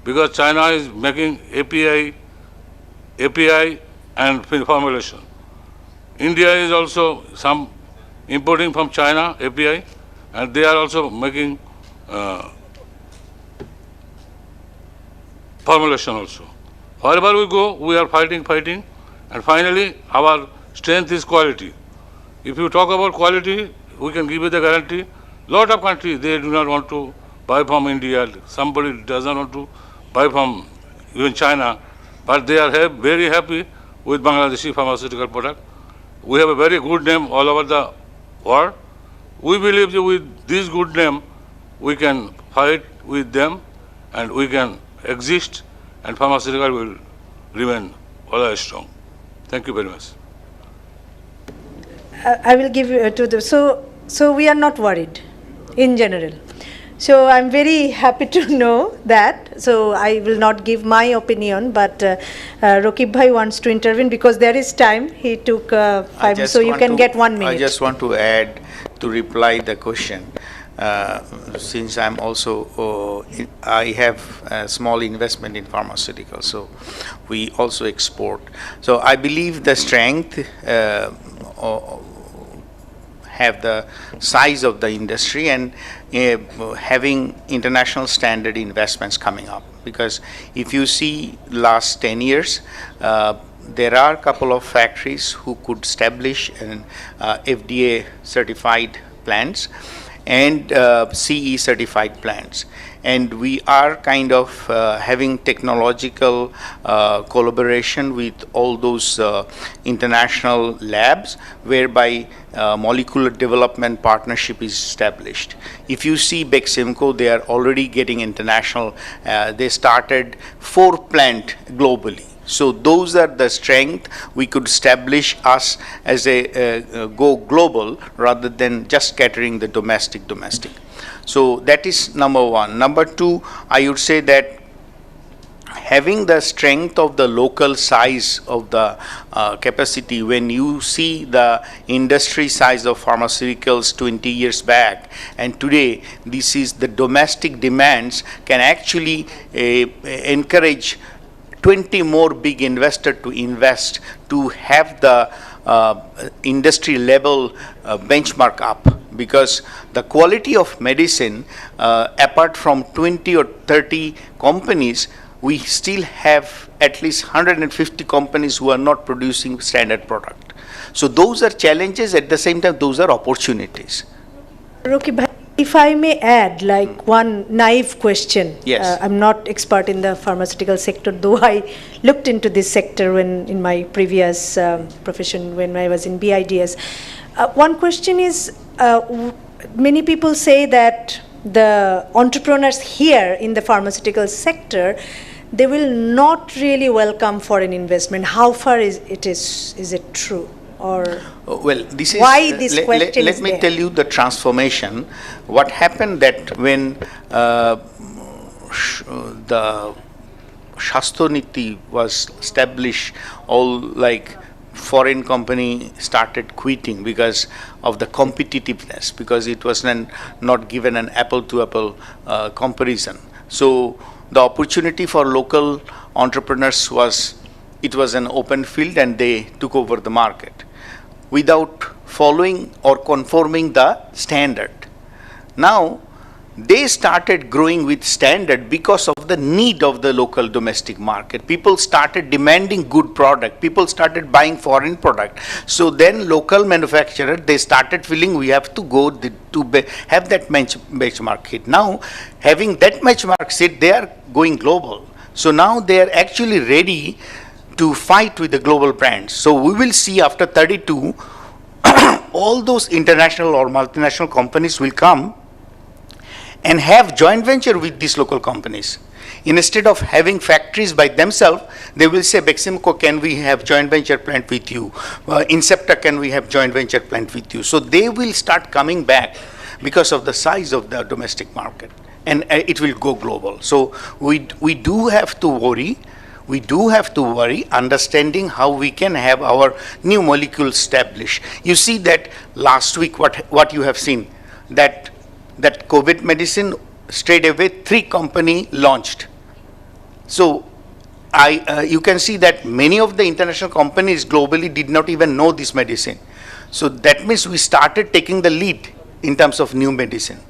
because China is making API and formulation. India is also some importing from China API, and they are also making formulation also. Wherever we go, we are fighting, and finally our strength is quality. If you talk about quality, we can give you the guarantee. Lot of countries, they do not want to buy from India. Somebody does not want to buy from even China, but they are very happy with Bangladeshi pharmaceutical product. We have a very good name all over the world. We believe that with this good name, we can fight with them and we can exist, and pharmaceutical will remain always strong. Thank you very much. I will give you to the, so we are not worried in general. So I'm very happy to know that. So I will not give my opinion, but Rakib Bhai wants to intervene because there is time. He took 5, so you can get 1 minute. I just want to add to reply the question. Since I'm also, I have a small investment in pharmaceuticals, so we also export. So I believe the strength have the size of the industry and having international standard investments coming up. Because if you see last 10 years, there are a couple of factories who could establish an FDA certified plants and CE certified plants. And we are kind of having technological collaboration with all those international labs whereby molecular development partnership is established. If you see Beximco, they are already getting international, they started 4 plants globally. So those are the strength we could establish us as a go global rather than just catering the domestic. So that is number one. Number two, I would say that having the strength of the local size of the capacity, when you see the industry size of pharmaceuticals 20 years back and today, this is the domestic demands can actually encourage 20 more big investors to invest to have the industry level benchmark up, because the quality of medicine, apart from 20 or 30 companies, we still have at least 150 companies who are not producing standard product. So those are challenges, at the same time those are opportunities. Roki bhai, if I may add, like one naive question. Yes. I'm not expert in the pharmaceutical sector, though I looked into this sector when in my previous profession when I was in BIDS. One question is, many people say that the entrepreneurs here in the pharmaceutical sector, they will not really welcome foreign investment. How far is it true? Or well, this is why this question let is me there? tell you the transformation. What happened that when the Shastro Niti was established, all like foreign company started quitting because of the competitiveness, because it was not given an apple-to-apple comparison. So the opportunity for local entrepreneurs was an open field, and they took over the market without following or conforming the standard. Now they started growing with standard because of the need of the local domestic market. People started demanding good product. People started buying foreign product. So then local manufacturer, they started feeling we have to go have that benchmark hit. Now having that benchmark hit, they are going global. So now they are actually ready to fight with the global brands. So we will see after 32, all those international or multinational companies will come and have joint venture with these local companies. Instead of having factories by themselves, they will say, Beximco, can we have joint venture plant with you? Incepta, can we have joint venture plant with you? So they will start coming back because of the size of the domestic market, and it will go global. So we do have to worry. We do have to worry, understanding how we can have our new molecules established. You see that last week, what you have seen, that COVID medicine, straight away 3 companies launched. So you can see that many of the international companies globally did not even know this medicine. So that means we started taking the lead in terms of new medicine.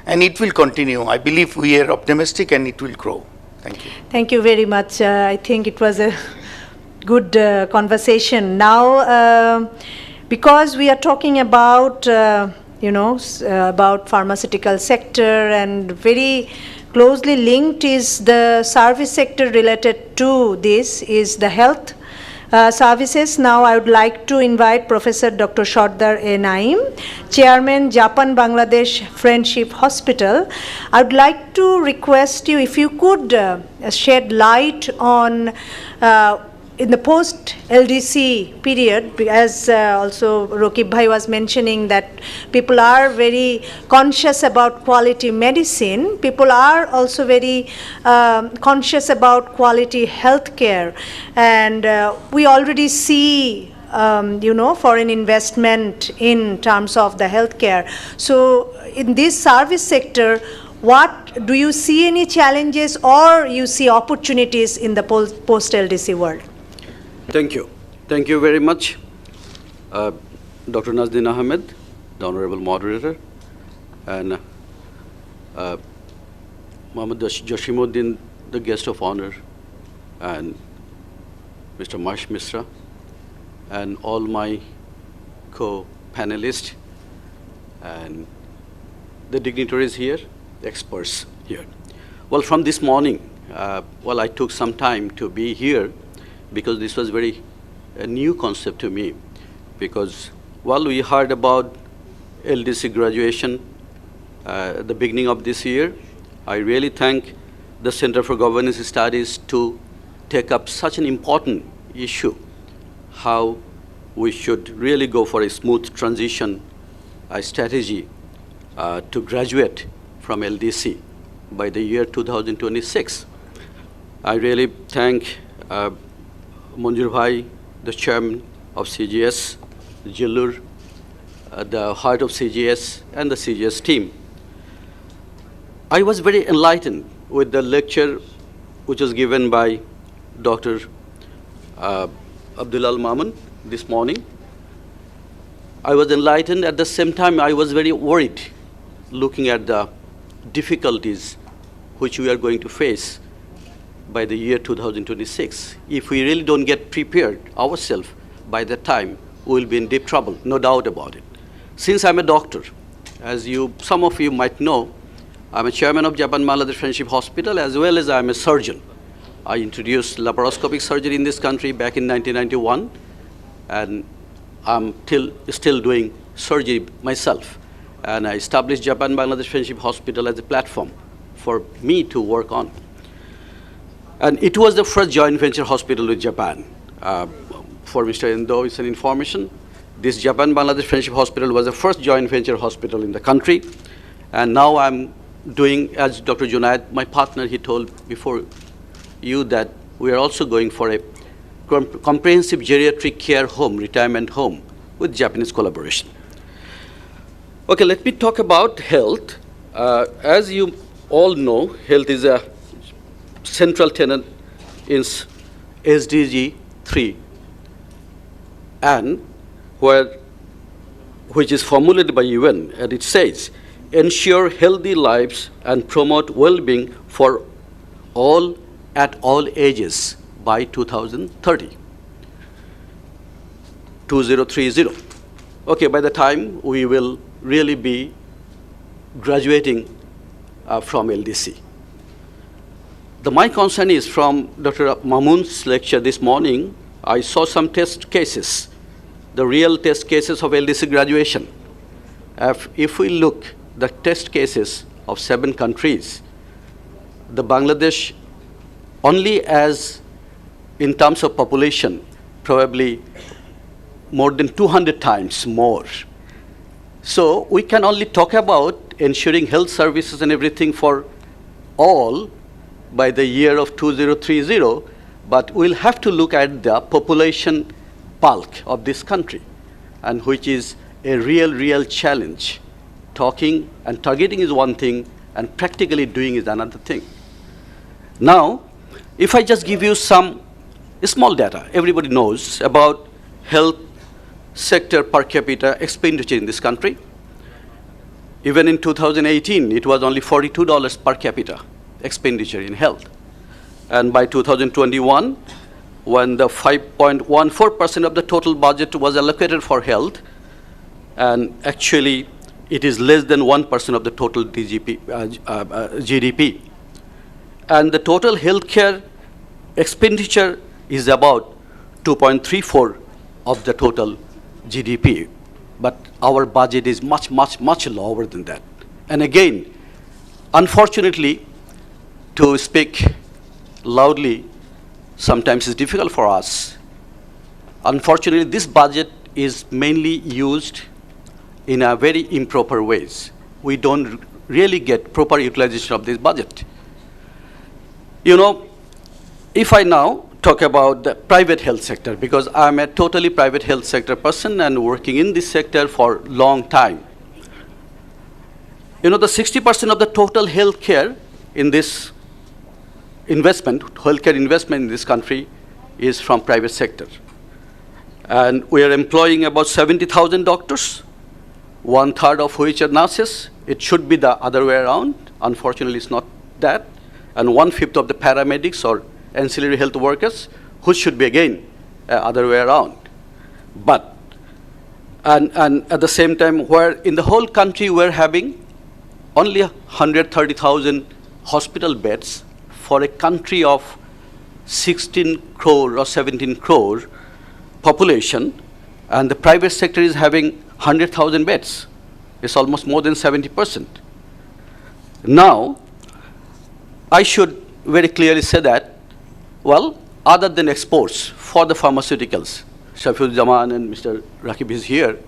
And it will continue. I believe we are optimistic and it will grow. Thank you. Thank you very much. I think it was a good conversation. Now, because we are talking about, about pharmaceutical sector, and very closely linked is the service sector related to this is the health services. Now I would like to invite Professor Dr. Sardar A. Naim, Chairman, Japan Bangladesh Friendship Hospital. I would like to request you if you could shed light on in the post-LDC period, as also Roki Bhai was mentioning, that people are very conscious about quality medicine. People are also very conscious about quality healthcare. And we already see, foreign investment in terms of the healthcare. So in this service sector, what do you see any challenges or you see opportunities in the post-LDC world? Thank you. Thank you very much, Dr. Nazdin Ahmed, the Honorable Moderator, and Mohammad Jasimuddin, the Guest of Honor, and Mr. Marsh Misra, and all my co-panelists, and the dignitaries here, the experts here. Well, from this morning, I took some time to be here, because this was a new concept to me. Because while we heard about LDC graduation at the beginning of this year, I really thank the Center for Governance Studies to take up such an important issue, how we should really go for a smooth transition strategy to graduate from LDC by the year 2026. I really thank Manjur Bhai, the chairman of CGS, Jillur, the heart of CGS, and the CGS team. I was very enlightened with the lecture which was given by Dr. Abdullah Mamun this morning. I was enlightened. At the same time, I was very worried looking at the difficulties which we are going to face by the year 2026. If we really don't get prepared ourselves by that time, we will be in deep trouble, no doubt about it. Since I'm a doctor, as some of you might know, I'm a chairman of Japan-Bangladesh Friendship Hospital, as well as I'm a surgeon. I introduced laparoscopic surgery in this country back in 1991, and I'm still doing surgery myself. And I established Japan-Bangladesh Friendship Hospital as a platform for me to work on. And it was the first joint venture hospital with Japan. For Mr. Endo, it's an information. This Japan-Bangladesh Friendship Hospital was the first joint venture hospital in the country. And now I'm doing, as Dr. Junaid, my partner, he told before you that we are also going for a comprehensive geriatric care home, retirement home, with Japanese collaboration. Okay, let me talk about health. As you all know, health is a central tenet in SDG 3, and which is formulated by UN, and it says, ensure healthy lives and promote well-being for all at all ages by 2030. 2030. Okay, by the time we will really be graduating from LDC. My concern is from Dr. Mamun's lecture this morning, I saw some test cases, the real test cases of LDC graduation. If we look the test cases of 7 countries, the Bangladesh only as in terms of population, probably more than 200 times more. So we can only talk about ensuring health services and everything for all by the year of 2030, but we'll have to look at the population bulk of this country, and which is a real challenge. Talking and targeting is one thing, and practically doing is another thing. Now, if I just give you some small data, everybody knows about health sector per capita expenditure in this country. Even in 2018, it was only $42 per capita expenditure in health. And by 2021, when the 5.14% of the total budget was allocated for health, and actually it is less than 1% of the total GDP. And the total healthcare expenditure is about 2.34 of the total GDP. But our budget is much lower than that. And again, unfortunately, to speak loudly, sometimes it's difficult for us. Unfortunately, this budget is mainly used in a very improper ways. We don't really get proper utilization of this budget. You know, if I now talk about the private health sector, because I'm a totally private health sector person and working in this sector for a long time. You know, the 60% of the total healthcare in this healthcare investment in this country is from private sector. And we are employing about 70,000 doctors, 1/3 of which are nurses. It should be the other way around. Unfortunately, it's not that. And 1/5 of the paramedics or ancillary health workers, which should be again other way around. But, and at the same time, where in the whole country we're having only 130,000 hospital beds for a country of 16 crore or 17 crore population, and the private sector is having 100,000 beds. It's almost more than 70%. Now, I should very clearly say that, well, other than exports for the pharmaceuticals. Shafiul Jaman and Mr. Rakib is here,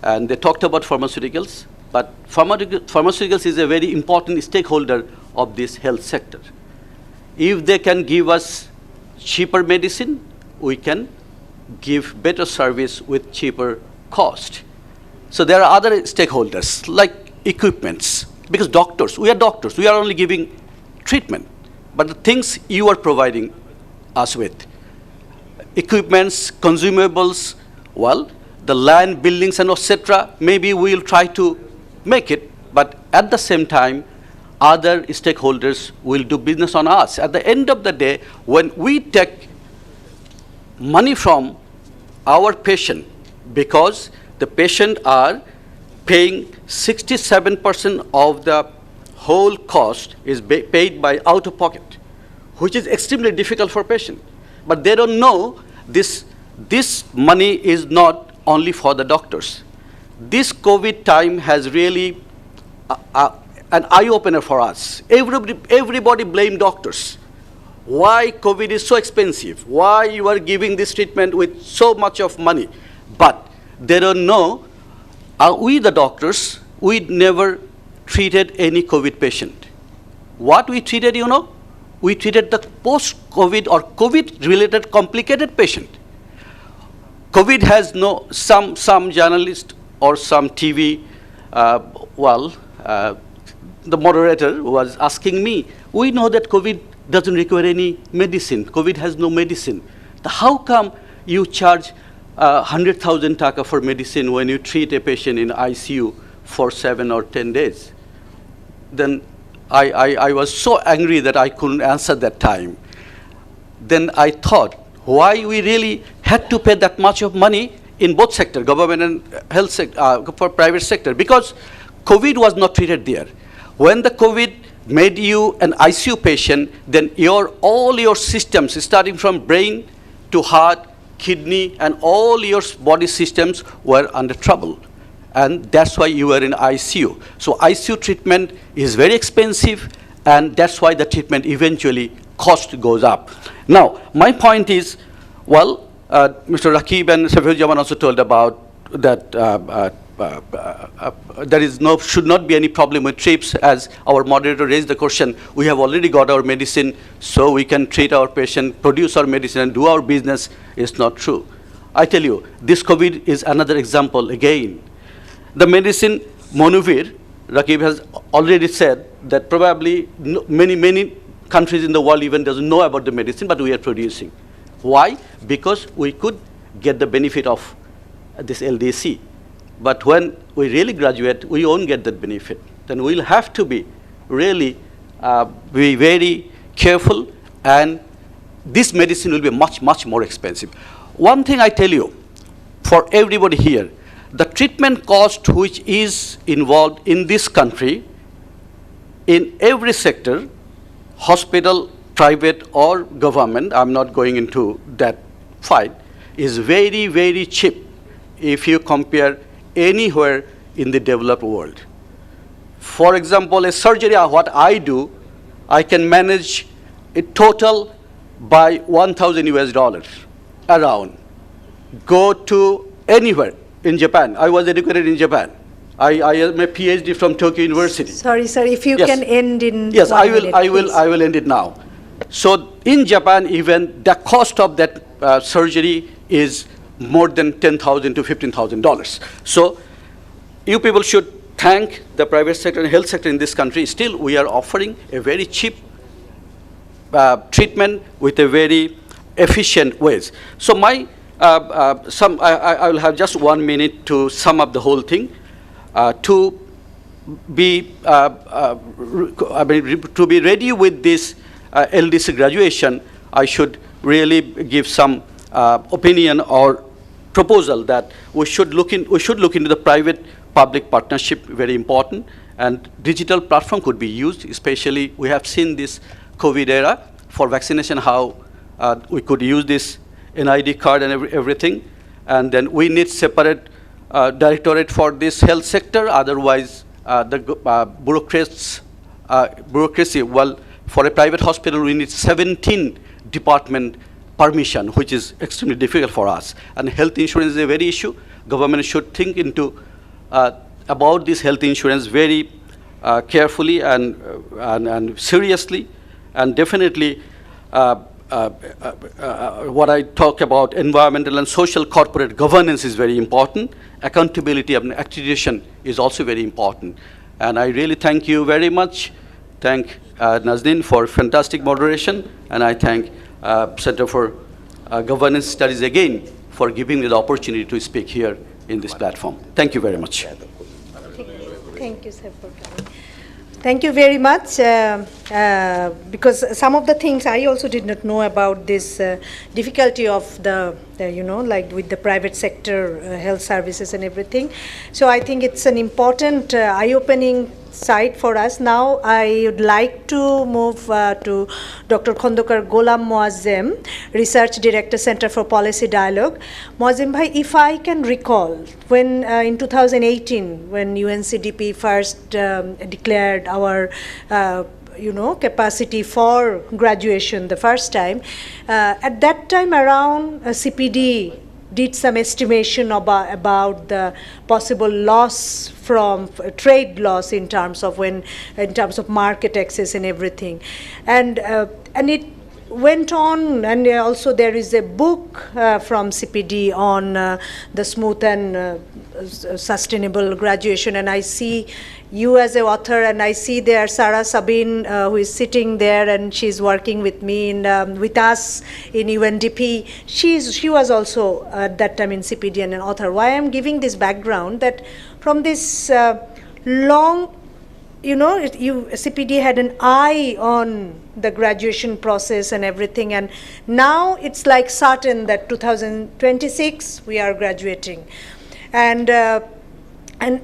and they talked about pharmaceuticals, but pharmaceuticals is a very important stakeholder of this health sector. If they can give us cheaper medicine, we can give better service with cheaper cost. So there are other stakeholders like equipments, because we are only giving treatment, but the things you are providing us with, equipments, consumables, well, the land, buildings, and etc., maybe we'll try to make it, but at the same time, other stakeholders will do business on us. At the end of the day, when we take money from our patient, because the patient are paying 67% of the whole cost is paid by out of pocket, which is extremely difficult for patient. But they don't know this money is not only for the doctors. This COVID time has really an eye-opener for us. Everybody blame doctors. Why COVID is so expensive? Why you are giving this treatment with so much of money? But they don't know, we the doctors, we never treated any COVID patient. What we treated, you know? We treated the post-COVID or COVID-related complicated patient. COVID has no, some journalist or some TV, the moderator was asking me, we know that COVID doesn't require any medicine. COVID has no medicine. How come you charge 100,000 taka for medicine when you treat a patient in ICU for 7 or 10 days? Then I was so angry that I couldn't answer that time. Then I thought, why we really had to pay that much of money in both sector, government and health sector, for private sector, because COVID was not treated there. When the COVID made you an ICU patient, then all your systems, starting from brain to heart, kidney, and all your body systems were under trouble. And that's why you were in ICU. So ICU treatment is very expensive, and that's why the treatment eventually cost goes up. Now, my point is, well, Mr. Rakib and Shafiul Jaman also told about that there should not be any problem with trips. As our moderator raised the question, we have already got our medicine, so we can treat our patient, produce our medicine, and do our business. Is not true. I tell you, this COVID is another example again. The medicine Monuvir, Rakib has already said that probably many countries in the world even doesn't know about the medicine, but we are producing. Why? Because we could get the benefit of this LDC. But when we really graduate, we won't get that benefit. Then we'll have to be really be very careful, and this medicine will be much more expensive. One thing I tell you, for everybody here, the treatment cost which is involved in this country, in every sector, hospital, private or government, I'm not going into that fight, is very cheap if you compare anywhere in the developed world. For example, a surgery, what I do, I can manage a total by $1,000 around. Go to anywhere in Japan. I was educated in Japan. I am a PhD from Tokyo University. Sorry, sir, if you Yes. can end in Yes, 1 minute, I please. will end it now. So in Japan, even the cost of that surgery is more than $10,000 to $15,000. So you people should thank the private sector and health sector in this country. Still, we are offering a very cheap treatment with a very efficient ways. So my I will have just 1 minute to sum up the whole thing. To be ready with this LDC graduation, I should really give some opinion or proposal that we should look into the private-public partnership, very important, and digital platform could be used. Especially, we have seen this COVID era for vaccination, how we could use this NID card and everything, and then we need separate directorate for this health sector. Otherwise, the bureaucracy. Well, for a private hospital, we need 17 department permission, which is extremely difficult for us. And health insurance is a very issue. Government should think into about this health insurance very carefully and seriously, and definitely what I talk about, environmental and social corporate governance is very important. Accountability and accreditation is also very important. And I really thank you very much. Thank Nazneen for fantastic moderation, and I thank Center for Governance Studies again for giving me the opportunity to speak here in this platform. Thank you very much. Thank you, sir, for coming. Thank you very much, because some of the things I also did not know about this difficulty of the like with the private sector health services and everything. So I think it's an important eye-opening site for us. Now I would like to move to Dr. Khondokar Gholam Moazzem, Research Director, Center for Policy Dialogue. Moazzem bhai, if I can recall, when in 2018, when UNCDP first declared our capacity for graduation the first time, at that time around CPD did some estimation about the possible loss from trade loss in terms of market access and everything, and it went on, and also there is a book from CPD on the smooth and sustainable graduation, and I see you as an author, and I see there Sarah Sabine, who is sitting there, and she's working with me in, with us in UNDP. She was also at that time in CPD and an author. Why I'm giving this background, that from this long, CPD had an eye on the graduation process and everything, and now it's like certain that 2026 we are graduating, and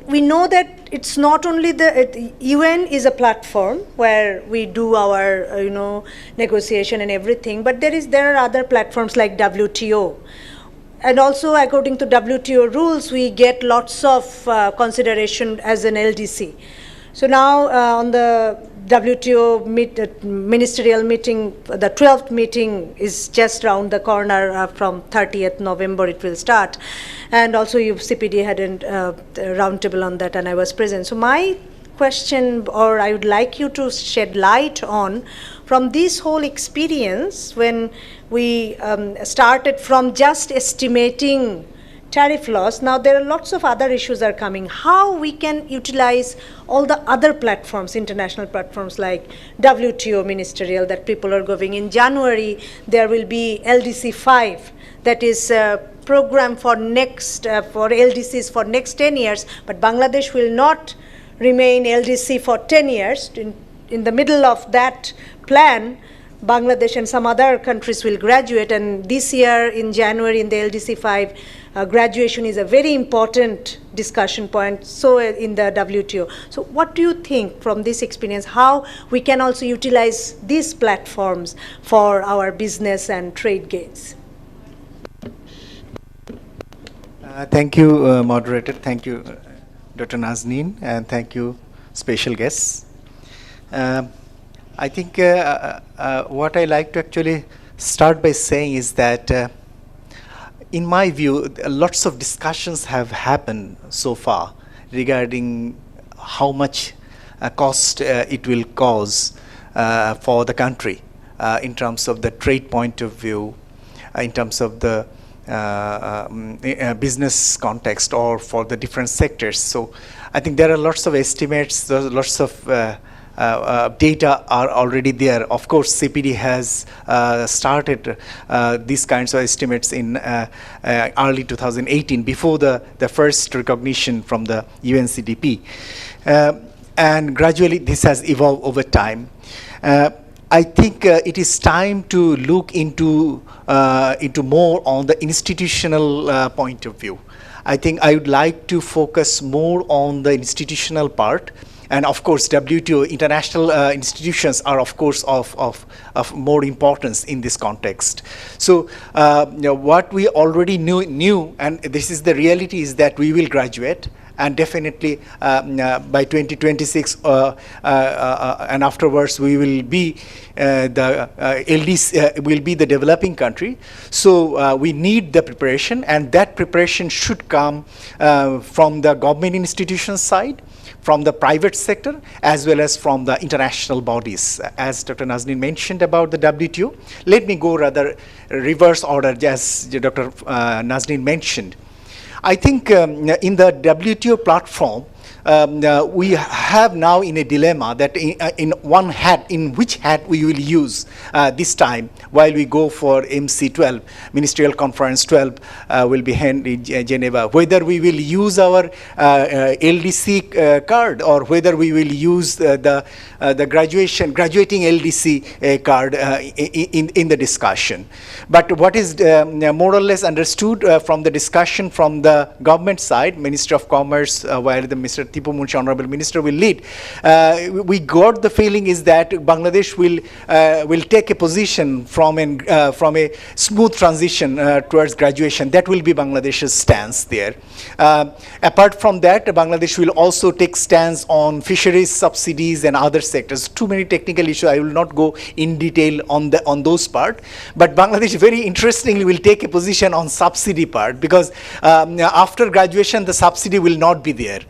we know that it's not only the UN is a platform where we do our negotiation and everything, but there are other platforms like WTO. And also, according to WTO rules, we get lots of consideration as an LDC. So now on the WTO ministerial meeting, the 12th meeting is just around the corner. From 30th November it will start. And also CPD had a roundtable on that, and I was present. So my question, or I would like you to shed light on, from this whole experience, when we started from just estimating tariff loss, now there are lots of other issues are coming. How we can utilize all the other platforms, international platforms like WTO ministerial that people are going. In January, there will be LDC 5, that is a program for next, for LDCs for next 10 years, but Bangladesh will not remain LDC for 10 years. In the middle of that plan, Bangladesh and some other countries will graduate, and this year in January in the LDC 5, graduation is a very important discussion point, so in the WTO. So what do you think from this experience, how we can also utilize these platforms for our business and trade gains? Thank you, moderator. Thank you, Dr. Nazneen, and thank you, special guests. I think what I like to actually start by saying is that in my view, lots of discussions have happened so far regarding how much cost it will cause for the country in terms of the trade point of view, in terms of the business context, or for the different sectors. So I think there are lots of estimates, there are lots of data are already there. Of course, CPD has started these kinds of estimates in early 2018, before the first recognition from the UNCDP. And gradually this has evolved over time. I think it is time to look into more on the institutional point of view. I think I would like to focus more on the institutional part. And of course, WTO, international institutions are of course of more importance in this context. So what we already knew, and this is the reality, is that we will graduate, and definitely by 2026 and afterwards we will be the LDC will be the developing country. So we need the preparation, and that preparation should come from the government institutions side, from the private sector, as well as from the international bodies. As Dr. Nazneen mentioned about the WTO, let me go rather reverse order, as Dr. Nazneen mentioned. I think in the WTO platform, we have now in a dilemma that in which hat we will use this time while we go for MC12, Ministerial Conference 12 will be held in Geneva, whether we will use our LDC card or whether we will use the graduating LDC card in the discussion. But what is more or less understood from the discussion from the government side, Minister of Commerce, where the Mr. Tipu Munshi, Honorable Minister, will lead, we got the feeling is that Bangladesh will take a position from a smooth transition towards graduation. That will be Bangladesh's stance there. Apart from that, Bangladesh will also take stance on fisheries subsidies and other sectors. Too many technical issues. I will not go in detail on those part. But Bangladesh very interestingly will take a position on subsidy part, because after graduation the subsidy will not be there.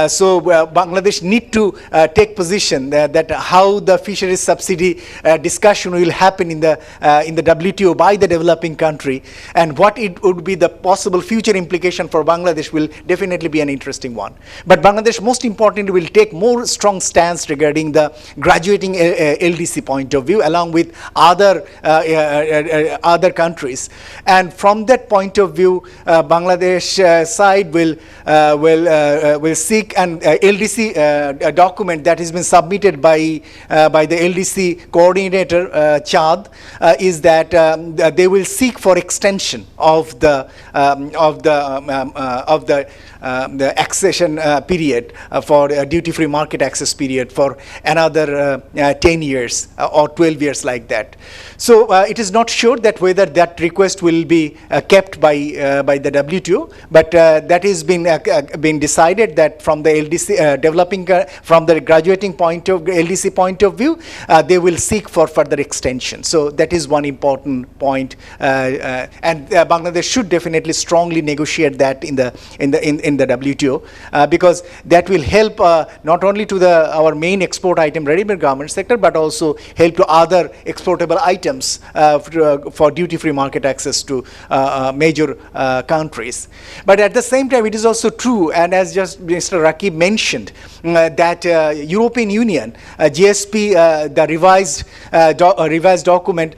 So Bangladesh need to take position that how the fisheries subsidy discussion will happen in the WTO by the developing country, and what it would be the possible future implication for Bangladesh will definitely be an interesting one. But Bangladesh, most importantly, will take more strong stance regarding the graduating LDC point of view, along with other countries. And from that point of view, Bangladesh side will seek an LDC document that has been submitted by the LDC coordinator Chad, is that they will seek for extension of the accession period for duty-free market access period for another 10 years or 12 years like that. So it is not sure that whether that request will be kept by the WTO, but that has been decided that from the LDC from the graduating LDC point of view, they will seek for further extension. So that is one important point, and Bangladesh should definitely strongly negotiate that in the WTO, because that will help not only to our main export item, ready-made garment sector, but also help to other exportable items for duty-free market access to major countries. But at the same time, it is also true, and as just Mr. Rakib mentioned, that European Union GSP, the revised document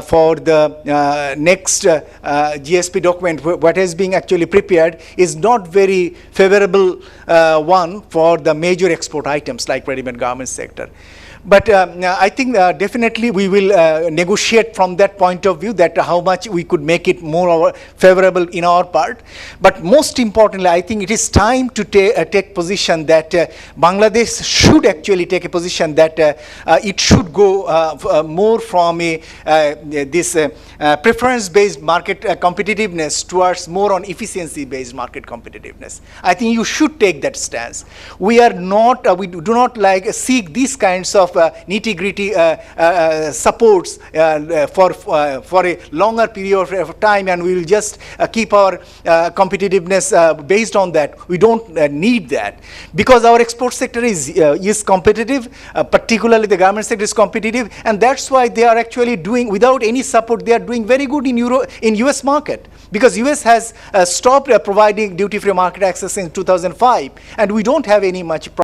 for the next GSP document, what is being actually prepared, is not very favorable one for the major export items like ready-made garment sector. But I think definitely we will negotiate from that point of view, that how much we could make it more favorable in our part. But most importantly, I think it is time to take position that Bangladesh should actually take a position that it should go more from this preference-based market competitiveness towards more on efficiency-based market competitiveness. I think you should take that stance. We are not, we do not seek these kinds of nitty-gritty supports for a longer period of time, and we will just keep our competitiveness based on that. We don't need that, because our export sector is competitive, particularly the garment sector is competitive, and that's why they are actually doing, without any support, they are doing very good in US market, because US has stopped providing duty-free market access in 2005, and we don't have any much